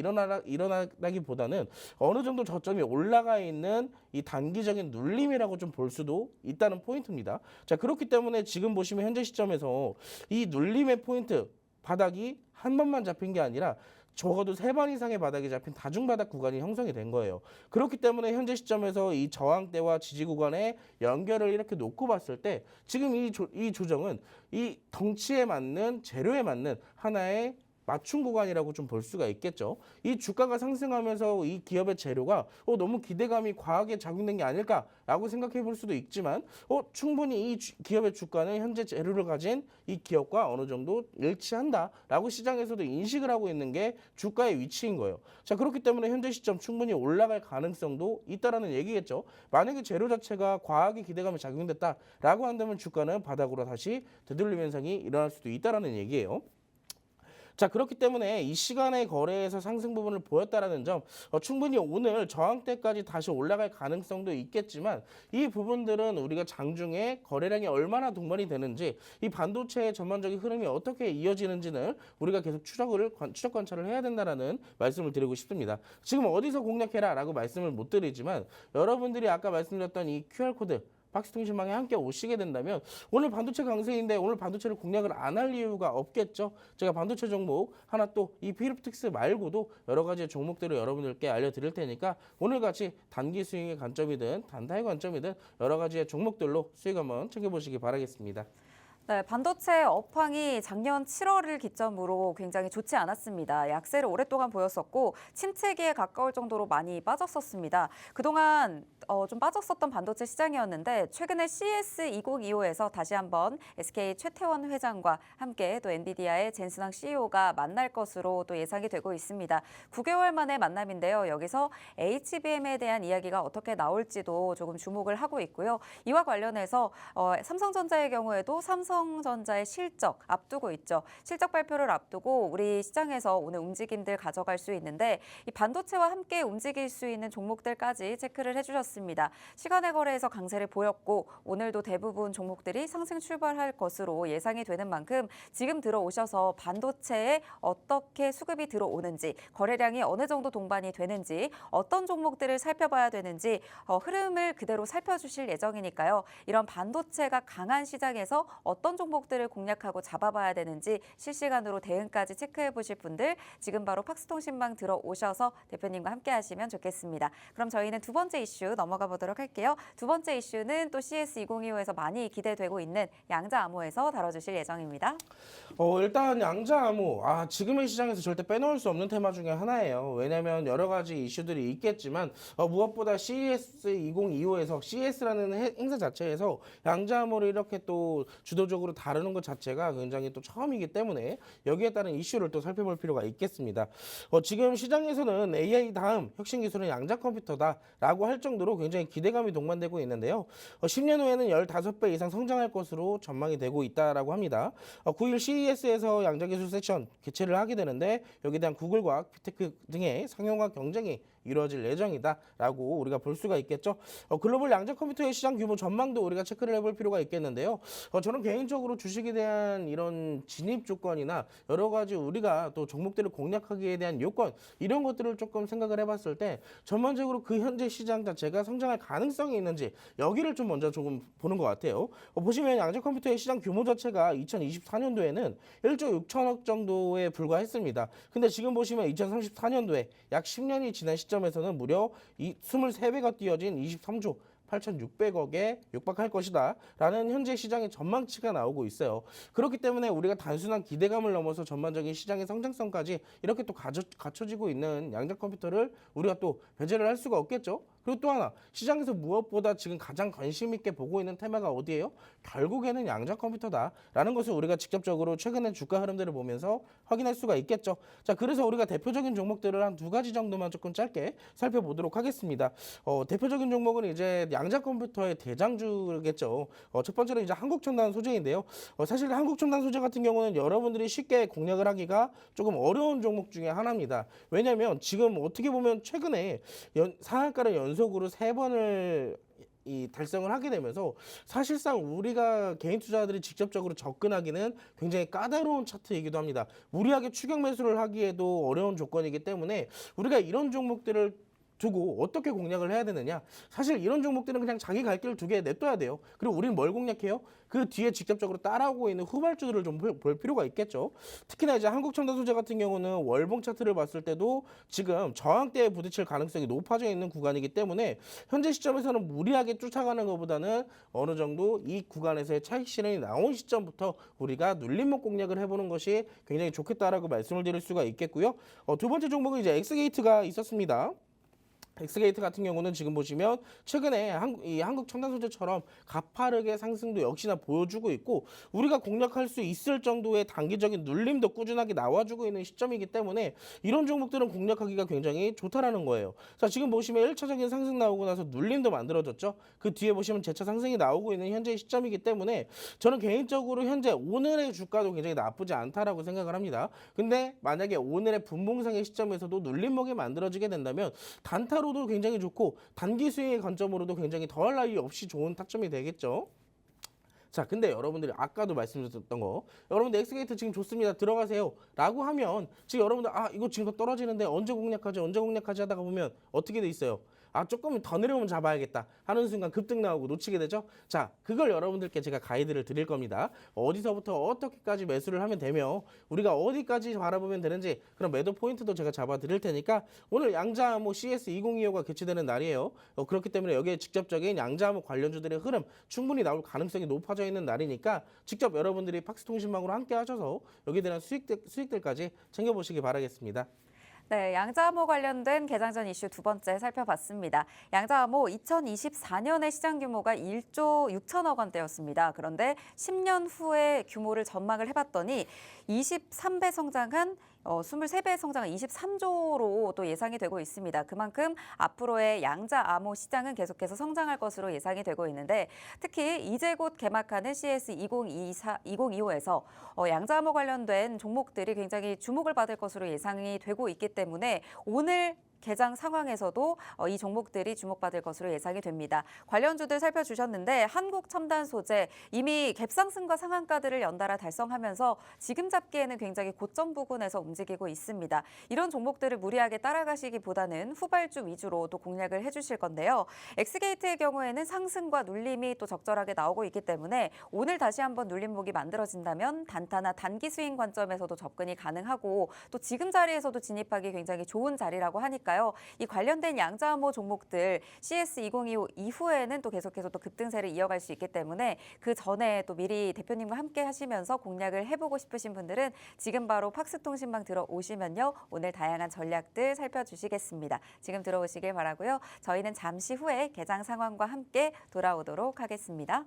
일어나기보다는 어느 정도 저점이 올라가 있는 이 단기적인 눌림이라고 좀 볼 수도 있다는 포인트입니다. 자, 그렇기 때문에 지금 보시면 현재 시점에서 이 눌림의 포인트 바닥이 한 번만 잡힌 게 아니라 적어도 3번 이상의 바닥이 잡힌 다중바닥 구간이 형성이 된 거예요. 그렇기 때문에 현재 시점에서 이 저항대와 지지 구간의 연결을 이렇게 놓고 봤을 때 지금 이 조정은 이 덩치에 맞는 재료에 맞는 하나의 맞춤 구간이라고 좀 볼 수가 있겠죠. 이 주가가 상승하면서 이 기업의 재료가 너무 기대감이 과하게 작용된 게 아닐까라고 생각해 볼 수도 있지만 충분히 이 기업의 주가는 현재 재료를 가진 이 기업과 어느 정도 일치한다라고 시장에서도 인식을 하고 있는 게 주가의 위치인 거예요. 자, 그렇기 때문에 현재 시점 충분히 올라갈 가능성도 있다라는 얘기겠죠. 만약에 재료 자체가 과하게 기대감이 작용됐다라고 한다면 주가는 바닥으로 다시 되돌림 현상이 일어날 수도 있다라는 얘기예요. 자, 그렇기 때문에 이 시간의 거래에서 상승 부분을 보였다라는 점 충분히 오늘 저항대까지 다시 올라갈 가능성도 있겠지만 이 부분들은 우리가 장중에 거래량이 얼마나 동반이 되는지 이 반도체의 전반적인 흐름이 어떻게 이어지는지는 우리가 계속 추적 관찰을 해야 된다라는 말씀을 드리고 싶습니다. 지금 어디서 공략해라라고 말씀을 못 드리지만 여러분들이 아까 말씀드렸던 이 QR코드 박스통신망에 함께 오시게 된다면 오늘 반도체 강세인데 오늘 반도체를 공략을 안 할 이유가 없겠죠. 제가 반도체 종목 하나 또 이 필옵틱스 말고도 여러 가지 종목들을 여러분들께 알려드릴 테니까 오늘같이 단기 스윙의 관점이든 단타의 관점이든 여러 가지의 종목들로 수익 한번 챙겨보시기 바라겠습니다. 네, 반도체 업황이 작년 7월을 기점으로 굉장히 좋지 않았습니다. 약세를 오랫동안 보였었고 침체기에 가까울 정도로 많이 빠졌었습니다. 그동안 좀 빠졌었던 반도체 시장이었는데 최근에 CS2025에서 다시 한번 SK 최태원 회장과 함께 또 엔비디아의 젠슨왕 CEO가 만날 것으로 또 예상이 되고 있습니다. 9개월 만의 만남인데요. 여기서 HBM에 대한 이야기가 어떻게 나올지도 조금 주목을 하고 있고요. 이와 관련해서 삼성전자의 경우에도 삼성전자의 실적 앞두고 있죠. 실적 발표를 앞두고 우리 시장에서 오늘 움직임들 가져갈 수 있는데 이 반도체와 함께 움직일 수 있는 종목들까지 체크를 해주셨습니다. 시간의 거래에서 강세를 보였고 오늘도 대부분 종목들이 상승 출발할 것으로 예상이 되는 만큼 지금 들어오셔서 반도체에 어떻게 수급이 들어오는지 거래량이 어느 정도 동반이 되는지 어떤 종목들을 살펴봐야 되는지 흐름을 그대로 살펴주실 예정이니까요. 이런 반도체가 강한 시장에서 어떤 종목들을 공략하고 잡아봐야 되는지 실시간으로 대응까지 체크해 보실 분들 지금 바로 팍스통신망 들어오셔서 대표님과 함께 하시면 좋겠습니다. 그럼 저희는 두 번째 이슈 넘어가 보도록 할게요. 두 번째 이슈는 또 CS2025에서 많이 기대되고 있는 양자암호에서 다뤄주실 예정입니다. 일단 양자암호 지금의 시장에서 절대 빼놓을 수 없는 테마 중에 하나예요. 왜냐하면 여러 가지 이슈들이 있겠지만 무엇보다 CES2025에서 CES라는 행사 자체에서 양자암호를 이렇게 또 주도적으로 다루는 것 자체가 굉장히 또 처음이기 때문에 여기에 따른 이슈를 또 살펴볼 필요가 있겠습니다. 지금 시장에서는 AI 다음 혁신 기술은 양자 컴퓨터다라고 할 정도로 굉장히 기대감이 동반되고 있는데요. 10년 후에는 15배 이상 성장할 것으로 전망이 되고 있다라고 합니다. 9일 CES에서 양자기술 세션 개최를 하게 되는데 여기에 대한 구글과 빅테크 등의 상용화 경쟁이 이루어질 예정이다라고 우리가 볼 수가 있겠죠. 글로벌 양자 컴퓨터의 시장 규모 전망도 우리가 체크를 해볼 필요가 있겠는데요. 저는 개인적으로 주식에 대한 이런 진입 조건이나 여러 가지 우리가 또 종목들을 공략하기에 대한 요건 이런 것들을 조금 생각을 해봤을 때 전반적으로 그 현재 시장 자체가 성장할 가능성이 있는지 여기를 좀 먼저 조금 보는 것 같아요. 보시면 양자 컴퓨터의 시장 규모 자체가 2024년도에는 1조 6천억 정도에 불과했습니다. 근데 지금 보시면 2034년도에 약 10년이 지난 시점에서는 무려 23배가 뛰어진 23조 8,600억에 육박할 것이다 라는 현재 시장의 전망치가 나오고 있어요. 그렇기 때문에 우리가 단순한 기대감을 넘어서 전반적인 시장의 성장성까지 이렇게 또 갖춰지고 있는 양자 컴퓨터를 우리가 또 배제를 할 수가 없겠죠. 그리고 또 하나, 시장에서 무엇보다 지금 가장 관심 있게 보고 있는 테마가 어디예요? 결국에는 양자 컴퓨터다라는 것을 우리가 직접적으로 최근의 주가 흐름들을 보면서 확인할 수가 있겠죠. 자, 그래서 우리가 대표적인 종목들을 한 두 가지 정도만 조금 짧게 살펴보도록 하겠습니다. 대표적인 종목은 이제 양자 컴퓨터의 대장주겠죠. 첫 번째는 이제 한국첨단 소재인데요. 사실 한국첨단 소재 같은 경우는 여러분들이 쉽게 공략을 하기가 조금 어려운 종목 중에 하나입니다. 왜냐하면 지금 어떻게 보면 최근에 상한가를 연속으로 3번을 달성을 하게 되면서 사실상 우리가 개인 투자자들이 직접적으로 접근하기는 굉장히 까다로운 차트이기도 합니다. 무리하게 추격 매수를 하기에도 어려운 조건이기 때문에 우리가 이런 종목들을 두고 어떻게 공략을 해야 되느냐. 사실 이런 종목들은 그냥 자기 갈 길을 2개 냅둬야 돼요. 그리고 우리는 뭘 공략해요? 그 뒤에 직접적으로 따라오고 있는 후발주들을 좀 볼 필요가 있겠죠. 특히나 이제 한국첨단 소재 같은 경우는 월봉 차트를 봤을 때도 지금 저항대에 부딪힐 가능성이 높아져 있는 구간이기 때문에 현재 시점에서는 무리하게 쫓아가는 것보다는 어느 정도 이 구간에서의 차익 실현이 나온 시점부터 우리가 눌림목 공략을 해보는 것이 굉장히 좋겠다라고 말씀을 드릴 수가 있겠고요. 두 번째 종목은 이제 엑스게이트가 있었습니다. 엑스게이트 같은 경우는 지금 보시면 최근에 한국 첨단 소재처럼 가파르게 상승도 역시나 보여주고 있고 우리가 공략할 수 있을 정도의 단기적인 눌림도 꾸준하게 나와주고 있는 시점이기 때문에 이런 종목들은 공략하기가 굉장히 좋다라는 거예요. 자, 지금 보시면 1차적인 상승 나오고 나서 눌림도 만들어졌죠. 그 뒤에 보시면 재차 상승이 나오고 있는 현재 시점이기 때문에 저는 개인적으로 현재 오늘의 주가도 굉장히 나쁘지 않다라고 생각을 합니다. 근데 만약에 오늘의 분봉상의 시점에서도 눌림목이 만들어지게 된다면 단타로도 굉장히 좋고 단기 수익의 관점으로도 굉장히 더할 나위 없이 좋은 타점이 되겠죠. 자, 근데 여러분들이 아까도 말씀드렸던 거, 여러분들 엑스게이트 지금 좋습니다, 들어가세요 라고 하면 지금 여러분들 이거 지금 더 떨어지는데 언제 공략하지 하다가 보면 어떻게 돼 있어요? 조금 더 내려오면 잡아야겠다 하는 순간 급등 나오고 놓치게 되죠. 자, 그걸 여러분들께 제가 가이드를 드릴 겁니다. 어디서부터 어떻게까지 매수를 하면 되며 우리가 어디까지 바라보면 되는지 그런 매도 포인트도 제가 잡아 드릴 테니까 오늘 양자암호 CS2025가 개최되는 날이에요. 그렇기 때문에 여기에 직접적인 양자암호 관련주들의 흐름 충분히 나올 가능성이 높아져 있는 날이니까 직접 여러분들이 팍스통신망으로 함께 하셔서 여기에 대한 수익들까지 챙겨보시기 바라겠습니다. 네, 양자암호 관련된 개장 전 이슈 두 번째 살펴봤습니다. 양자암호 2024년의 시장 규모가 1조 6천억 원대였습니다. 그런데 10년 후에 규모를 전망을 해봤더니 23배 성장한 23배 성장한 23조로 또 예상이 되고 있습니다. 그만큼 앞으로의 양자암호 시장은 계속해서 성장할 것으로 예상이 되고 있는데 특히 이제 곧 개막하는 CS2025에서 양자암호 관련된 종목들이 굉장히 주목을 받을 것으로 예상이 되고 있기 때문에 오늘 개장 상황에서도 이 종목들이 주목받을 것으로 예상이 됩니다. 관련주들 살펴주셨는데 한국첨단소재 이미 갭상승과 상한가들을 연달아 달성하면서 지금 잡기에는 굉장히 고점 부근에서 움직이고 있습니다. 이런 종목들을 무리하게 따라가시기보다는 후발주 위주로 또 공략을 해주실 건데요. 엑스게이트의 경우에는 상승과 눌림이 또 적절하게 나오고 있기 때문에 오늘 다시 한번 눌림목이 만들어진다면 단타나 단기 스윙 관점에서도 접근이 가능하고 또 지금 자리에서도 진입하기 굉장히 좋은 자리라고 하니까 이 관련된 양자암호 종목들 CS2025 이후에는 또 계속해서 또 급등세를 이어갈 수 있기 때문에 그 전에 또 미리 대표님과 함께 하시면서 공략을 해보고 싶으신 분들은 지금 바로 팍스통신망 들어오시면요. 오늘 다양한 전략들 살펴주시겠습니다. 지금 들어오시길 바라고요. 저희는 잠시 후에 개장 상황과 함께 돌아오도록 하겠습니다.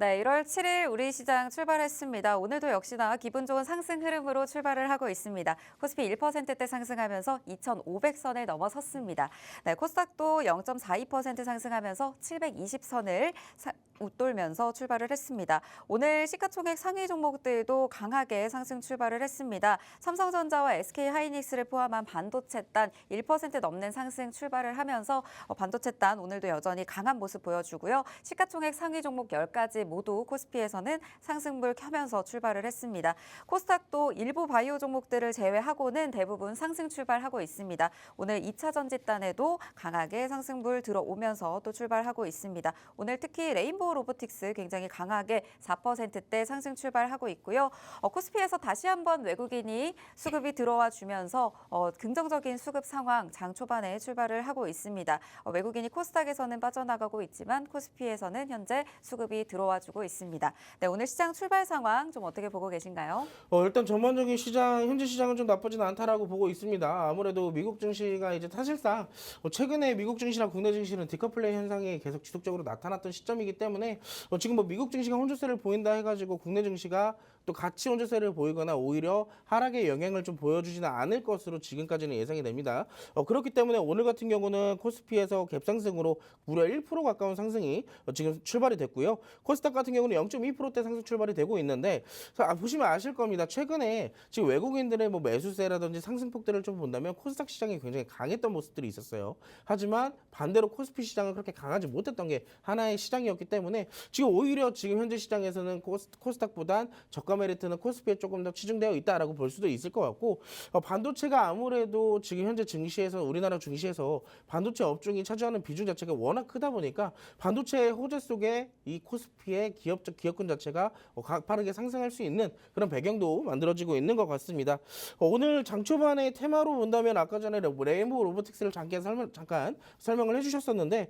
네, 1월 7일 우리 시장 출발했습니다. 오늘도 역시나 기분 좋은 상승 흐름으로 출발을 하고 있습니다. 코스피 1%대 상승하면서 2,500선을 넘어섰습니다. 네, 코스닥도 0.42% 상승하면서 720선을 웃돌면서 출발을 했습니다. 오늘 시가총액 상위 종목들도 강하게 상승 출발을 했습니다. 삼성전자와 SK하이닉스를 포함한 반도체단 1% 넘는 상승 출발을 하면서 반도체단 오늘도 여전히 강한 모습 보여주고요. 시가총액 상위 종목 10가지 모두 코스피에서는 상승불 켜면서 출발을 했습니다. 코스닥도 일부 바이오 종목들을 제외하고는 대부분 상승 출발하고 있습니다. 오늘 2차 전지단에도 강하게 상승불 들어오면서 또 출발하고 있습니다. 오늘 특히 레인보우 로보틱스 굉장히 강하게 4%대 상승 출발하고 있고요. 코스피에서 다시 한번 외국인이 수급이 들어와 주면서 긍정적인 수급 상황 장 초반에 출발을 하고 있습니다. 외국인이 코스닥에서는 빠져나가고 있지만 코스피에서는 현재 수급이 들어와 주고 있습니다. 네, 오늘 시장 출발 상황 좀 어떻게 보고 계신가요? 일단 전반적인 시장, 현재 시장은 좀 나쁘진 않다라고 보고 있습니다. 아무래도 미국 증시가 이제 사실상 최근에 미국 증시랑 국내 증시는 디커플레이 현상이 계속 지속적으로 나타났던 시점이기 때문에 지금 뭐 미국 증시가 혼조세를 보인다 해가지고 국내 증시가 또 같이 혼조세를 보이거나 오히려 하락의 영향을 좀 보여주지는 않을 것으로 지금까지는 예상이 됩니다. 그렇기 때문에 오늘 같은 경우는 코스피에서 갭상승으로 무려 1% 가까운 상승이 지금 출발이 됐고요. 코스닥 같은 경우는 0.2%대 상승 출발이 되고 있는데 보시면 아실 겁니다. 최근에 지금 외국인들의 뭐 매수세라든지 상승폭들을 좀 본다면 코스닥 시장이 굉장히 강했던 모습들이 있었어요. 하지만 반대로 코스피 시장은 그렇게 강하지 못했던 게 하나의 시장이었기 때문에 지금 오히려 지금 현재 시장에서는 코스닥보단 저가 메리트는 코스피에 조금 더 치중되어 있다라고 볼 수도 있을 것 같고 반도체가 아무래도 지금 현재 증시에서 우리나라 증시에서 반도체 업종이 차지하는 비중 자체가 워낙 크다 보니까 반도체 호재 속에 이 코스피의 기업군 자체가 빠르게 상승할 수 있는 그런 배경도 만들어지고 있는 것 같습니다. 오늘 장 초반에 테마로 본다면 아까 전에 레인보우 로보틱스를 잠깐 설명을 해주셨었는데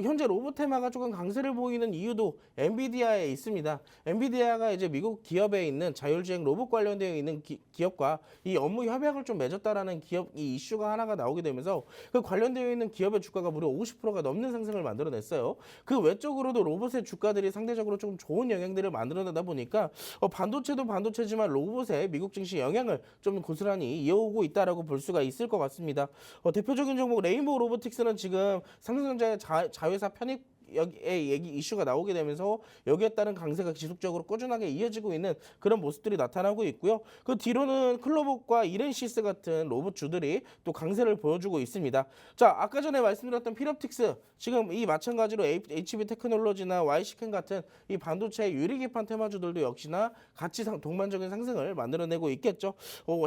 현재 로봇 테마가 조금 강세를 보이는 이유도 엔비디아에 있습니다. 엔비디아가 이제 미국 기업에 있는 자율주행 로봇 관련되어 있는 기업과 이 업무 협약을 좀 맺었다라는 이 이슈가 하나가 나오게 되면서 그 관련되어 있는 기업의 주가가 무려 50%가 넘는 상승을 만들어냈어요. 그 외적으로도 로봇의 주가들이 상대적으로 좀 좋은 영향들을 만들어내다 보니까 반도체도 반도체지만 로봇의 미국 증시 영향을 좀 고스란히 이어오고 있다라고 볼 수가 있을 것 같습니다. 대표적인 종목 레인보우 로보틱스는 지금 삼성전자의 자회사 편입 얘기 이슈가 나오게 되면서 여기에 따른 강세가 지속적으로 꾸준하게 이어지고 있는 그런 모습들이 나타나고 있고요. 그 뒤로는 클로봇과 이렌시스 같은 로봇주들이 또 강세를 보여주고 있습니다. 자, 아까 전에 말씀드렸던 피럽틱스 지금 이 마찬가지로 HB 테크놀로지나 YC캔 같은 이 반도체 유리기판 테마주들도 역시나 같이 동반적인 상승을 만들어내고 있겠죠.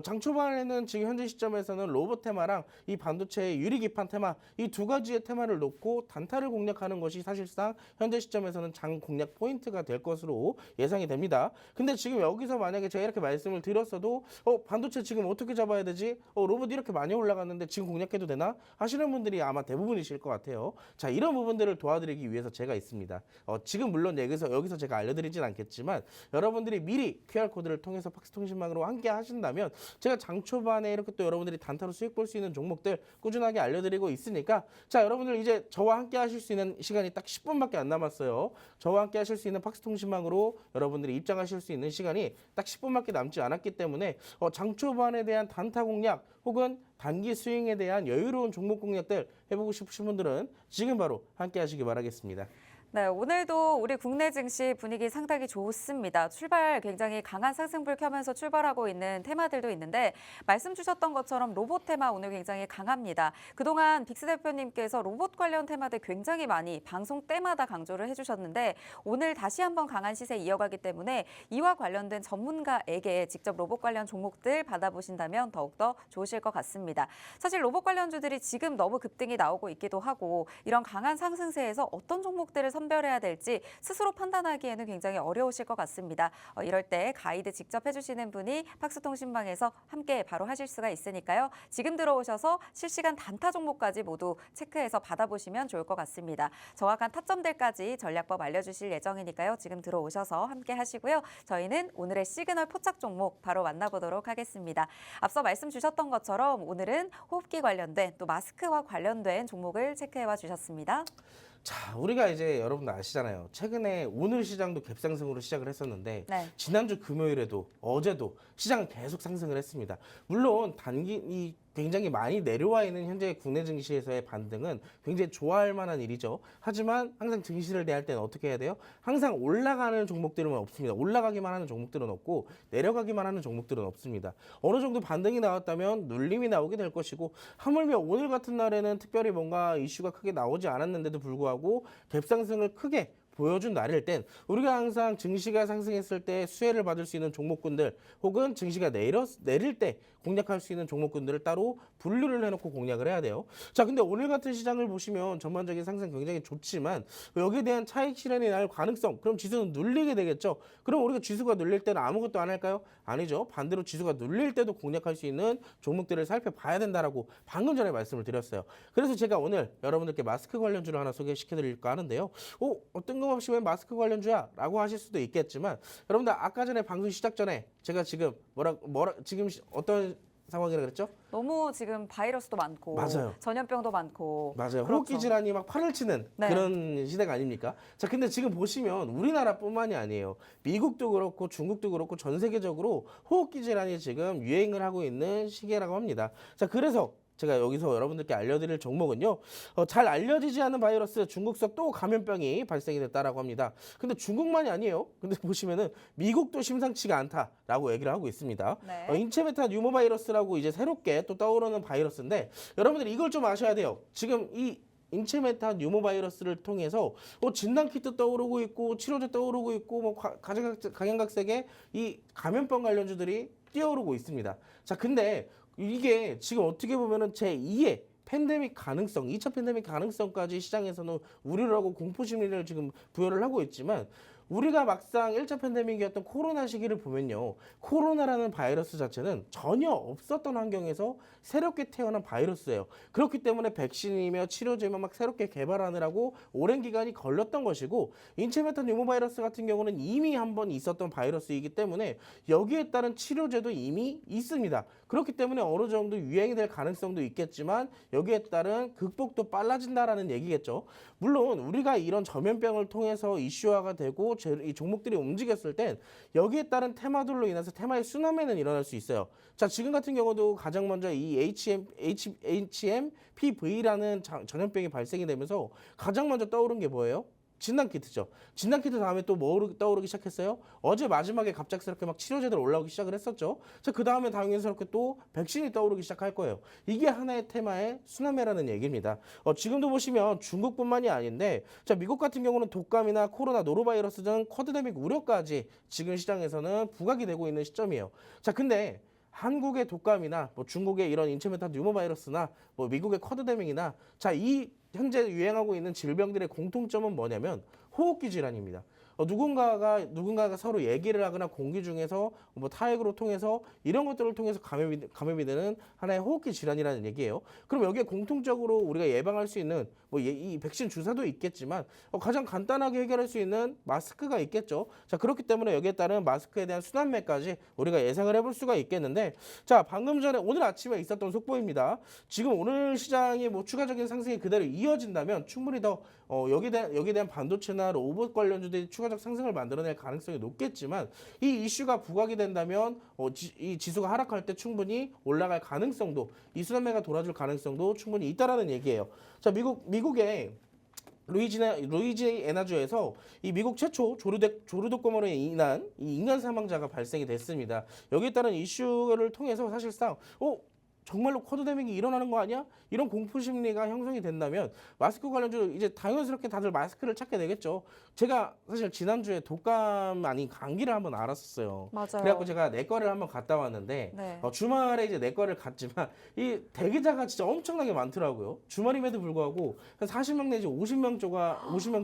장 초반에는 지금 현재 시점에서는 로봇 테마랑 이 반도체 유리기판 테마 이 두 가지의 테마를 놓고 단타를 공략하는 것이 사실상 현재 시점에서는 장 공략 포인트가 될 것으로 예상이 됩니다. 근데 지금 여기서 만약에 제가 이렇게 말씀을 드렸어도 반도체 지금 어떻게 잡아야 되지? 로봇 이렇게 많이 올라갔는데 지금 공략해도 되나? 하시는 분들이 아마 대부분이실 것 같아요. 자, 이런 부분들을 도와드리기 위해서 제가 있습니다. 지금 물론 여기서 제가 알려드리진 않겠지만 여러분들이 미리 QR코드를 통해서 팍스통신망으로 함께 하신다면 제가 장 초반에 이렇게 또 여러분들이 단타로 수익 볼 수 있는 종목들 꾸준하게 알려드리고 있으니까 자, 여러분들 이제 저와 함께 하실 수 있는 시간이 딱 10분밖에 안 남았어요. 저와 함께 하실 수 있는 팍스통신망으로 여러분들이 입장하실 수 있는 시간이 딱 10분밖에 남지 않았기 때문에 장 초반에 대한 단타 공략 혹은 단기 스윙에 대한 여유로운 종목 공략들 해보고 싶으신 분들은 지금 바로 함께 하시기 바라겠습니다. 네, 오늘도 우리 국내 증시 분위기 상당히 좋습니다. 출발 굉장히 강한 상승불 켜면서 출발하고 있는 테마들도 있는데 말씀 주셨던 것처럼 로봇 테마 오늘 굉장히 강합니다. 그동안 빅스 대표님께서 로봇 관련 테마들 굉장히 많이 방송 때마다 강조를 해주셨는데 오늘 다시 한번 강한 시세 이어가기 때문에 이와 관련된 전문가에게 직접 로봇 관련 종목들 받아보신다면 더욱더 좋으실 것 같습니다. 사실 로봇 관련주들이 지금 너무 급등이 나오고 있기도 하고 이런 강한 상승세에서 어떤 종목들을 선별해야 될지 스스로 판단하기에는 굉장히 어려우실 것 같습니다. 이럴 때 가이드 직접 해주시는 분이 팍스통신망에서 함께 바로 하실 수가 있으니까요. 지금 들어오셔서 실시간 단타 종목까지 모두 체크해서 받아보시면 좋을 것 같습니다. 정확한 타점들까지 전략법 알려주실 예정이니까요. 지금 들어오셔서 함께 하시고요. 저희는 오늘의 시그널 포착 종목 바로 만나보도록 하겠습니다. 앞서 말씀 주셨던 것처럼 오늘은 호흡기 관련된 또 마스크와 관련된 종목을 체크해와 주셨습니다. 자, 우리가 이제 여러분들 아시잖아요. 최근에 오늘 시장도 갭상승으로 시작을 했었는데 네. 지난주 금요일에도 어제도 시장은 계속 상승을 했습니다. 물론 이 굉장히 많이 내려와 있는 현재 국내 증시에서의 반등은 굉장히 좋아할 만한 일이죠. 하지만 항상 증시를 대할 때는 어떻게 해야 돼요? 항상 올라가는 종목들은 없습니다. 올라가기만 하는 종목들은 없고 내려가기만 하는 종목들은 없습니다. 어느 정도 반등이 나왔다면 눌림이 나오게 될 것이고 하물며 오늘 같은 날에는 특별히 뭔가 이슈가 크게 나오지 않았는데도 불구하고 갭상승을 크게 보여준 날일 땐 우리가 항상 증시가 상승했을 때 수혜를 받을 수 있는 종목군들 혹은 증시가 내릴 때 공략할 수 있는 종목군들을 따로 분류를 해놓고 공략을 해야 돼요. 자, 근데 오늘 같은 시장을 보시면 전반적인 상승 굉장히 좋지만 여기에 대한 차익 실현이 날 가능성, 그럼 지수는 눌리게 되겠죠. 그럼 우리가 지수가 눌릴 때는 아무것도 안 할까요? 아니죠. 반대로 지수가 눌릴 때도 공략할 수 있는 종목들을 살펴봐야 된다라고 방금 전에 말씀을 드렸어요. 그래서 제가 오늘 여러분들께 마스크 관련주를 하나 소개시켜 드릴까 하는데요. 뜬금없이 왜 마스크 관련주야? 라고 하실 수도 있겠지만 여러분들 아까 전에 방송 시작 전에 제가 지금 지금 어떤 상황이라 그랬죠? 너무 지금 바이러스도 많고 맞아요. 전염병도 많고 맞아요. 그렇죠. 호흡기 질환이 막 판을 치는 네. 그런 시대가 아닙니까? 자, 근데 지금 보시면 우리나라뿐만이 아니에요. 미국도 그렇고 중국도 그렇고 전 세계적으로 호흡기 질환이 지금 유행을 하고 있는 시기라고 합니다. 자, 그래서 제가 여기서 여러분들께 알려드릴 종목은요. 잘 알려지지 않은 바이러스 중국서 또 감염병이 발생이 됐다라고 합니다. 근데 중국만이 아니에요. 근데 보시면은 미국도 심상치가 않다라고 얘기를 하고 있습니다. 네. 인체메타 뉴모 바이러스라고 이제 새롭게 또 떠오르는 바이러스인데 여러분들이 이걸 좀 아셔야 돼요. 지금 이 인체메타 뉴모 바이러스를 통해서 진단키트 떠오르고 있고 치료제 떠오르고 있고 뭐 각양각색의 이 감염병 관련주들이 뛰어오르고 있습니다. 자, 근데 이게 지금 어떻게 보면은 제2의 팬데믹 가능성, 2차 팬데믹 가능성까지 시장에서는 우려를 하고 공포 심리를 지금 부여를 하고 있지만 우리가 막상 1차 팬데믹이었던 코로나 시기를 보면요. 코로나라는 바이러스 자체는 전혀 없었던 환경에서 새롭게 태어난 바이러스예요. 그렇기 때문에 백신이며 치료제며 막 새롭게 개발하느라고 오랜 기간이 걸렸던 것이고 인체메타 뉴모 바이러스 같은 경우는 이미 한번 있었던 바이러스이기 때문에 여기에 따른 치료제도 이미 있습니다. 그렇기 때문에 어느 정도 유행이 될 가능성도 있겠지만 여기에 따른 극복도 빨라진다라는 얘기겠죠. 물론 우리가 이런 전염병을 통해서 이슈화가 되고 이 종목들이 움직였을 땐 여기에 따른 테마들로 인해서 테마의 쓰나미는 일어날 수 있어요. 자, 지금 같은 경우도 가장 먼저 이 HMPV라는 전염병이 발생이 되면서 가장 먼저 떠오른 게 뭐예요? 진단키트죠. 진단키트 다음에 또 뭐 떠오르기 시작했어요? 어제 마지막에 갑작스럽게 막 치료제들 올라오기 시작을 했었죠. 자, 그 다음에 당연스럽게 또 백신이 떠오르기 시작할 거예요. 이게 하나의 테마의 쓰나미라는 얘기입니다. 지금도 보시면 중국뿐만이 아닌데, 자, 미국 같은 경우는 독감이나 코로나, 노로바이러스 등 쿼드데믹 우려까지 지금 시장에서는 부각이 되고 있는 시점이에요. 자, 근데 한국의 독감이나 뭐 중국의 이런 인체메타 뉴모 바이러스나 뭐 미국의 쿼드데믹이나 자, 이 현재 유행하고 있는 질병들의 공통점은 뭐냐면 호흡기 질환입니다. 누군가가 서로 얘기를 하거나 공기 중에서 뭐 타액으로 통해서 이런 것들을 통해서 감염이 되는 하나의 호흡기 질환이라는 얘기예요. 그럼 여기에 공통적으로 우리가 예방할 수 있는 이 백신 주사도 있겠지만 가장 간단하게 해결할 수 있는 마스크가 있겠죠. 자, 그렇기 때문에 여기에 따른 마스크에 대한 순환매까지 우리가 예상을 해볼 수가 있겠는데, 자, 방금 전에 오늘 아침에 있었던 속보입니다. 지금 오늘 시장이 뭐 추가적인 상승이 그대로 이어진다면 충분히 더 여기에 대한 반도체나 로봇 관련주들이 추가적 상승을 만들어낼 가능성이 높겠지만 이 이슈가 부각이 된다면 이 지수가 하락할 때 충분히 올라갈 가능성도, 이 순환매가 돌아줄 가능성도 충분히 있다라는 얘기예요. 자, 미국의 루이지애나주에서 이 미국 최초 조류독감으로 인한 이 인간 사망자가 발생이 됐습니다. 여기에 따른 이슈를 통해서 사실상 정말로 쿼드데믹이 일어나는 거 아니야? 이런 공포 심리가 형성이 된다면 마스크 관련주 이제 당연스럽게 다들 마스크를 찾게 되겠죠. 제가 사실 지난주에 독감 아닌 감기를 한번 앓았었어요. 맞아요. 그래갖고 제가 내과를 한번 갔다 왔는데 네. 주말에 이제 내과를 갔지만 이 대기자가 진짜 엄청나게 많더라고요. 주말임에도 불구하고 한 40명 내지 50명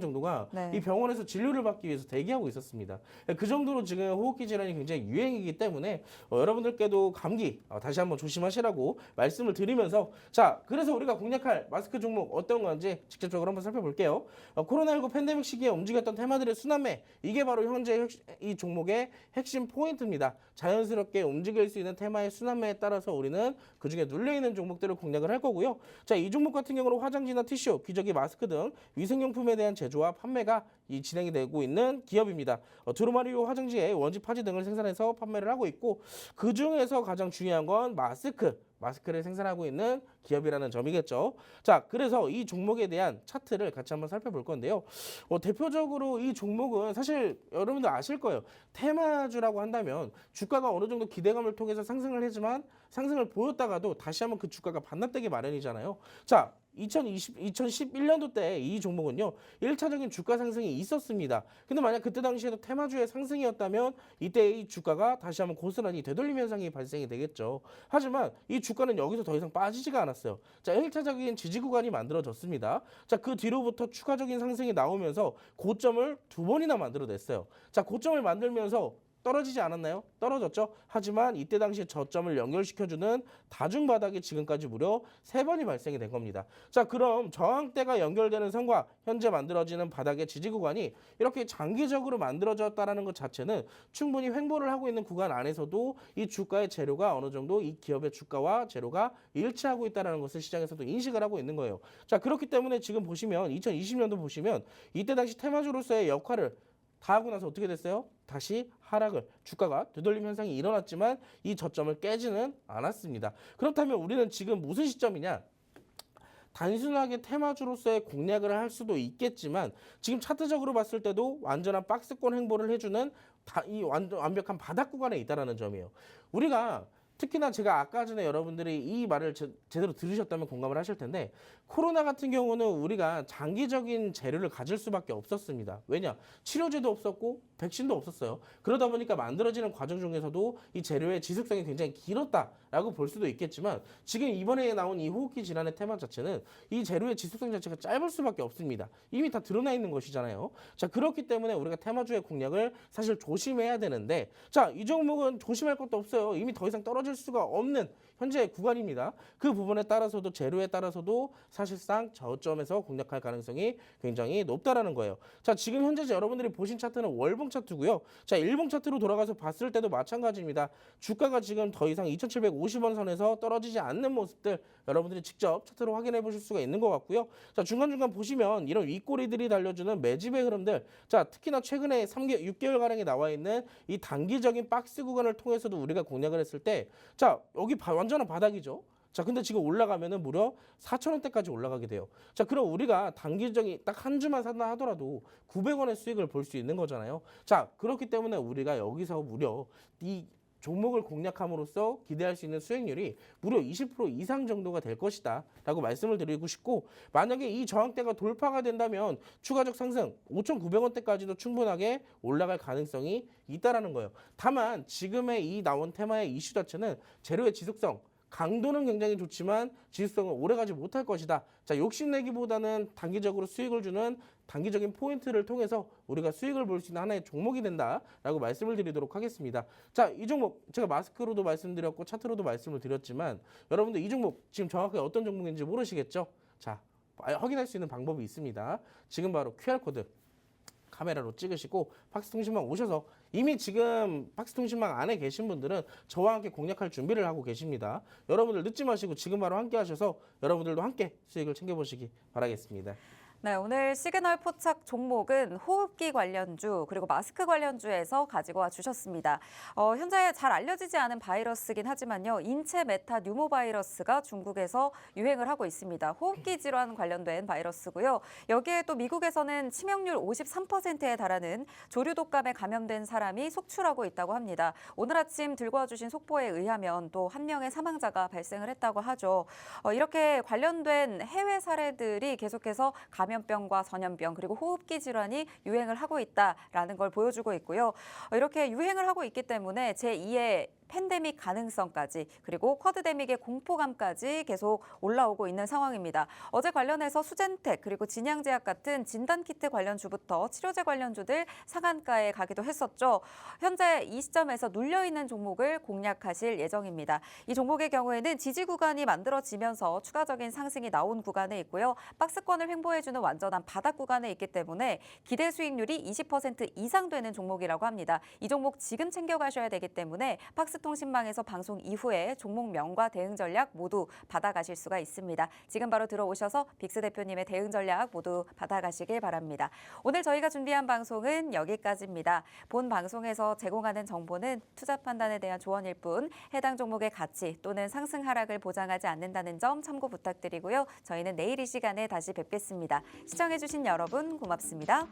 정도가 네. 이 병원에서 진료를 받기 위해서 대기하고 있었습니다. 그 정도로 지금 호흡기 질환이 굉장히 유행이기 때문에 여러분들께도 감기 다시 한번 조심하시라고 말씀을 드리면서 자, 그래서 우리가 공략할 마스크 종목 어떤 건지 직접적으로 한번 살펴볼게요. 코로나19 팬데믹 시기에 움직였던 테마들의 순환매, 이게 바로 현재 이 종목의 핵심 포인트입니다. 자연스럽게 움직일 수 있는 테마의 순환매에 따라서 우리는 그중에 눌려있는 종목들을 공략을 할 거고요. 자, 이 종목 같은 경우는 화장지나 티슈, 기저귀, 마스크 등 위생용품에 대한 제조와 판매가 진행이 되고 있는 기업입니다. 두루마리로 화장지에 원지, 파지 등을 생산해서 판매를 하고 있고, 그 중에서 가장 중요한 건 마스크를 생산하고 있는 기업이라는 점이겠죠. 자, 그래서 이 종목에 대한 차트를 같이 한번 살펴볼 건데요. 대표적으로 이 종목은 사실 여러분들 아실 거예요. 테마주라고 한다면 주가가 어느 정도 기대감을 통해서 상승을 하지만 상승을 보였다가도 다시 한번 그 주가가 반납되기 마련이잖아요. 자, 2011년도 때 이 종목은요, 1차적인 주가 상승이 있었습니다. 근데 만약 그때 당시에도 테마주의 상승이었다면 이때 이 주가가 다시 한번 고스란히 되돌림 현상이 발생이 되겠죠. 하지만 이 주가는 여기서 더 이상 빠지지가 않았어요. 자, 1차적인 지지 구간이 만들어졌습니다. 자, 그 뒤로부터 추가적인 상승이 나오면서 고점을 2번이나 만들어냈어요. 자, 고점을 만들면서 떨어지지 않았나요? 떨어졌죠. 하지만 이때 당시에 저점을 연결시켜주는 다중바닥이 지금까지 무려 3번이 발생이 된 겁니다. 자, 그럼 저항대가 연결되는 선과 현재 만들어지는 바닥의 지지 구간이 이렇게 장기적으로 만들어졌다는 것 자체는 충분히 횡보를 하고 있는 구간 안에서도 이 주가의 재료가 어느 정도 이 기업의 주가와 재료가 일치하고 있다는 것을 시장에서도 인식을 하고 있는 거예요. 자, 그렇기 때문에 지금 보시면 2020년도 보시면 이때 당시 테마주로서의 역할을 다 하고 나서 어떻게 됐어요? 다시 하락을, 주가가 되돌림 현상이 일어났지만 이 저점을 깨지는 않았습니다. 그렇다면 우리는 지금 무슨 시점이냐? 단순하게 테마주로서의 공략을 할 수도 있겠지만 지금 차트적으로 봤을 때도 완전한 박스권 행보를 해주는 이 완벽한 바닥 구간에 있다는 점이에요. 우리가 특히나 제가 아까 전에 여러분들이 이 말을 제대로 들으셨다면 공감을 하실 텐데, 코로나 같은 경우는 우리가 장기적인 재료를 가질 수밖에 없었습니다. 왜냐? 치료제도 없었고 백신도 없었어요. 그러다 보니까 만들어지는 과정 중에서도 이 재료의 지속성이 굉장히 길었다라고 볼 수도 있겠지만, 지금 이번에 나온 이 호흡기 질환의 테마 자체는 이 재료의 지속성 자체가 짧을 수밖에 없습니다. 이미 다 드러나 있는 것이잖아요. 자, 그렇기 때문에 우리가 테마주의 공략을 사실 조심해야 되는데, 자, 이 종목은 조심할 것도 없어요. 이미 더 이상 떨어질 수가 없는 현재 구간입니다. 그 부분에 따라서도 재료에 따라서도 사실상 저점에서 공략할 가능성이 굉장히 높다라는 거예요. 자, 지금 현재 여러분들이 보신 차트는 월봉 차트고요. 자, 일봉 차트로 돌아가서 봤을 때도 마찬가지입니다. 주가가 지금 더 이상 2,750원 선에서 떨어지지 않는 모습들 여러분들이 직접 차트로 확인해 보실 수가 있는 것 같고요. 자, 중간중간 보시면 이런 윗꼬리들이 달려주는 매집의 흐름들, 자, 특히나 최근에 6개월가량이 나와 있는 이 단기적인 박스 구간을 통해서도 우리가 공략을 했을 때, 자, 여기 완전한 바닥이죠. 자, 근데 지금 올라가면은 무려 4,000원대까지 올라가게 돼요. 자, 그럼 우리가 단기적인 딱 한 주만 산다 하더라도 900원의 수익을 볼 수 있는 거잖아요. 자, 그렇기 때문에 우리가 여기서 무려 이 종목을 공략함으로써 기대할 수 있는 수익률이 무려 20% 이상 정도가 될 것이다 라고 말씀을 드리고 싶고, 만약에 이 저항대가 돌파가 된다면 추가적 상승 5,900원대까지도 충분하게 올라갈 가능성이 있다라는 거예요. 다만 지금의 이 나온 테마의 이슈 자체는 재료의 지속성, 강도는 굉장히 좋지만 지속성은 오래가지 못할 것이다. 자, 욕심내기보다는 단기적으로 수익을 주는 단기적인 포인트를 통해서 우리가 수익을 볼 수 있는 하나의 종목이 된다라고 말씀을 드리도록 하겠습니다. 자, 이 종목 제가 마스크로도 말씀드렸고 차트로도 말씀을 드렸지만 여러분들 이 종목 지금 정확하게 어떤 종목인지 모르시겠죠? 자, 확인할 수 있는 방법이 있습니다. 지금 바로 QR코드 카메라로 찍으시고 박스통신망 오셔서, 이미 지금 박스통신망 안에 계신 분들은 저와 함께 공략할 준비를 하고 계십니다. 여러분들 늦지 마시고 지금 바로 함께 하셔서 여러분들도 함께 수익을 챙겨보시기 바라겠습니다. 네, 오늘 시그널 포착 종목은 호흡기 관련주 그리고 마스크 관련주에서 가지고 와 주셨습니다. 현재 잘 알려지지 않은 바이러스긴 하지만요, 인체 메타 뉴모 바이러스가 중국에서 유행을 하고 있습니다. 호흡기 질환 관련된 바이러스고요. 여기에 또 미국에서는 치명률 53%에 달하는 조류 독감에 감염된 사람이 속출하고 있다고 합니다. 오늘 아침 들고 와주신 속보에 의하면 또 한 명의 사망자가 발생을 했다고 하죠. 이렇게 관련된 해외 사례들이 계속해서 감염병과 전염병 그리고 호흡기 질환이 유행을 하고 있다라는 걸 보여주고 있고요. 이렇게 유행을 하고 있기 때문에 제2의 팬데믹 가능성까지 그리고 쿼드데믹의 공포감까지 계속 올라오고 있는 상황입니다. 어제 관련해서 수젠텍 그리고 진양제약 같은 진단키트 관련주부터 치료제 관련주들 상한가에 가기도 했었죠. 현재 이 시점에서 눌려있는 종목을 공략하실 예정입니다. 이 종목의 경우에는 지지 구간이 만들어지면서 추가적인 상승이 나온 구간에 있고요. 박스권을 횡보해주는 완전한 바닥 구간에 있기 때문에 기대 수익률이 20% 이상 되는 종목이라고 합니다. 이 종목 지금 챙겨가셔야 되기 때문에 박스통신망에서 방송 이후에 종목명과 대응 전략 모두 받아가실 수가 있습니다. 지금 바로 들어오셔서 빅스 대표님의 대응 전략 모두 받아가시길 바랍니다. 오늘 저희가 준비한 방송은 여기까지입니다. 본 방송에서 제공하는 정보는 투자 판단에 대한 조언일 뿐 해당 종목의 가치 또는 상승 하락을 보장하지 않는다는 점 참고 부탁드리고요. 저희는 내일 이 시간에 다시 뵙겠습니다. 시청해주신 여러분 고맙습니다.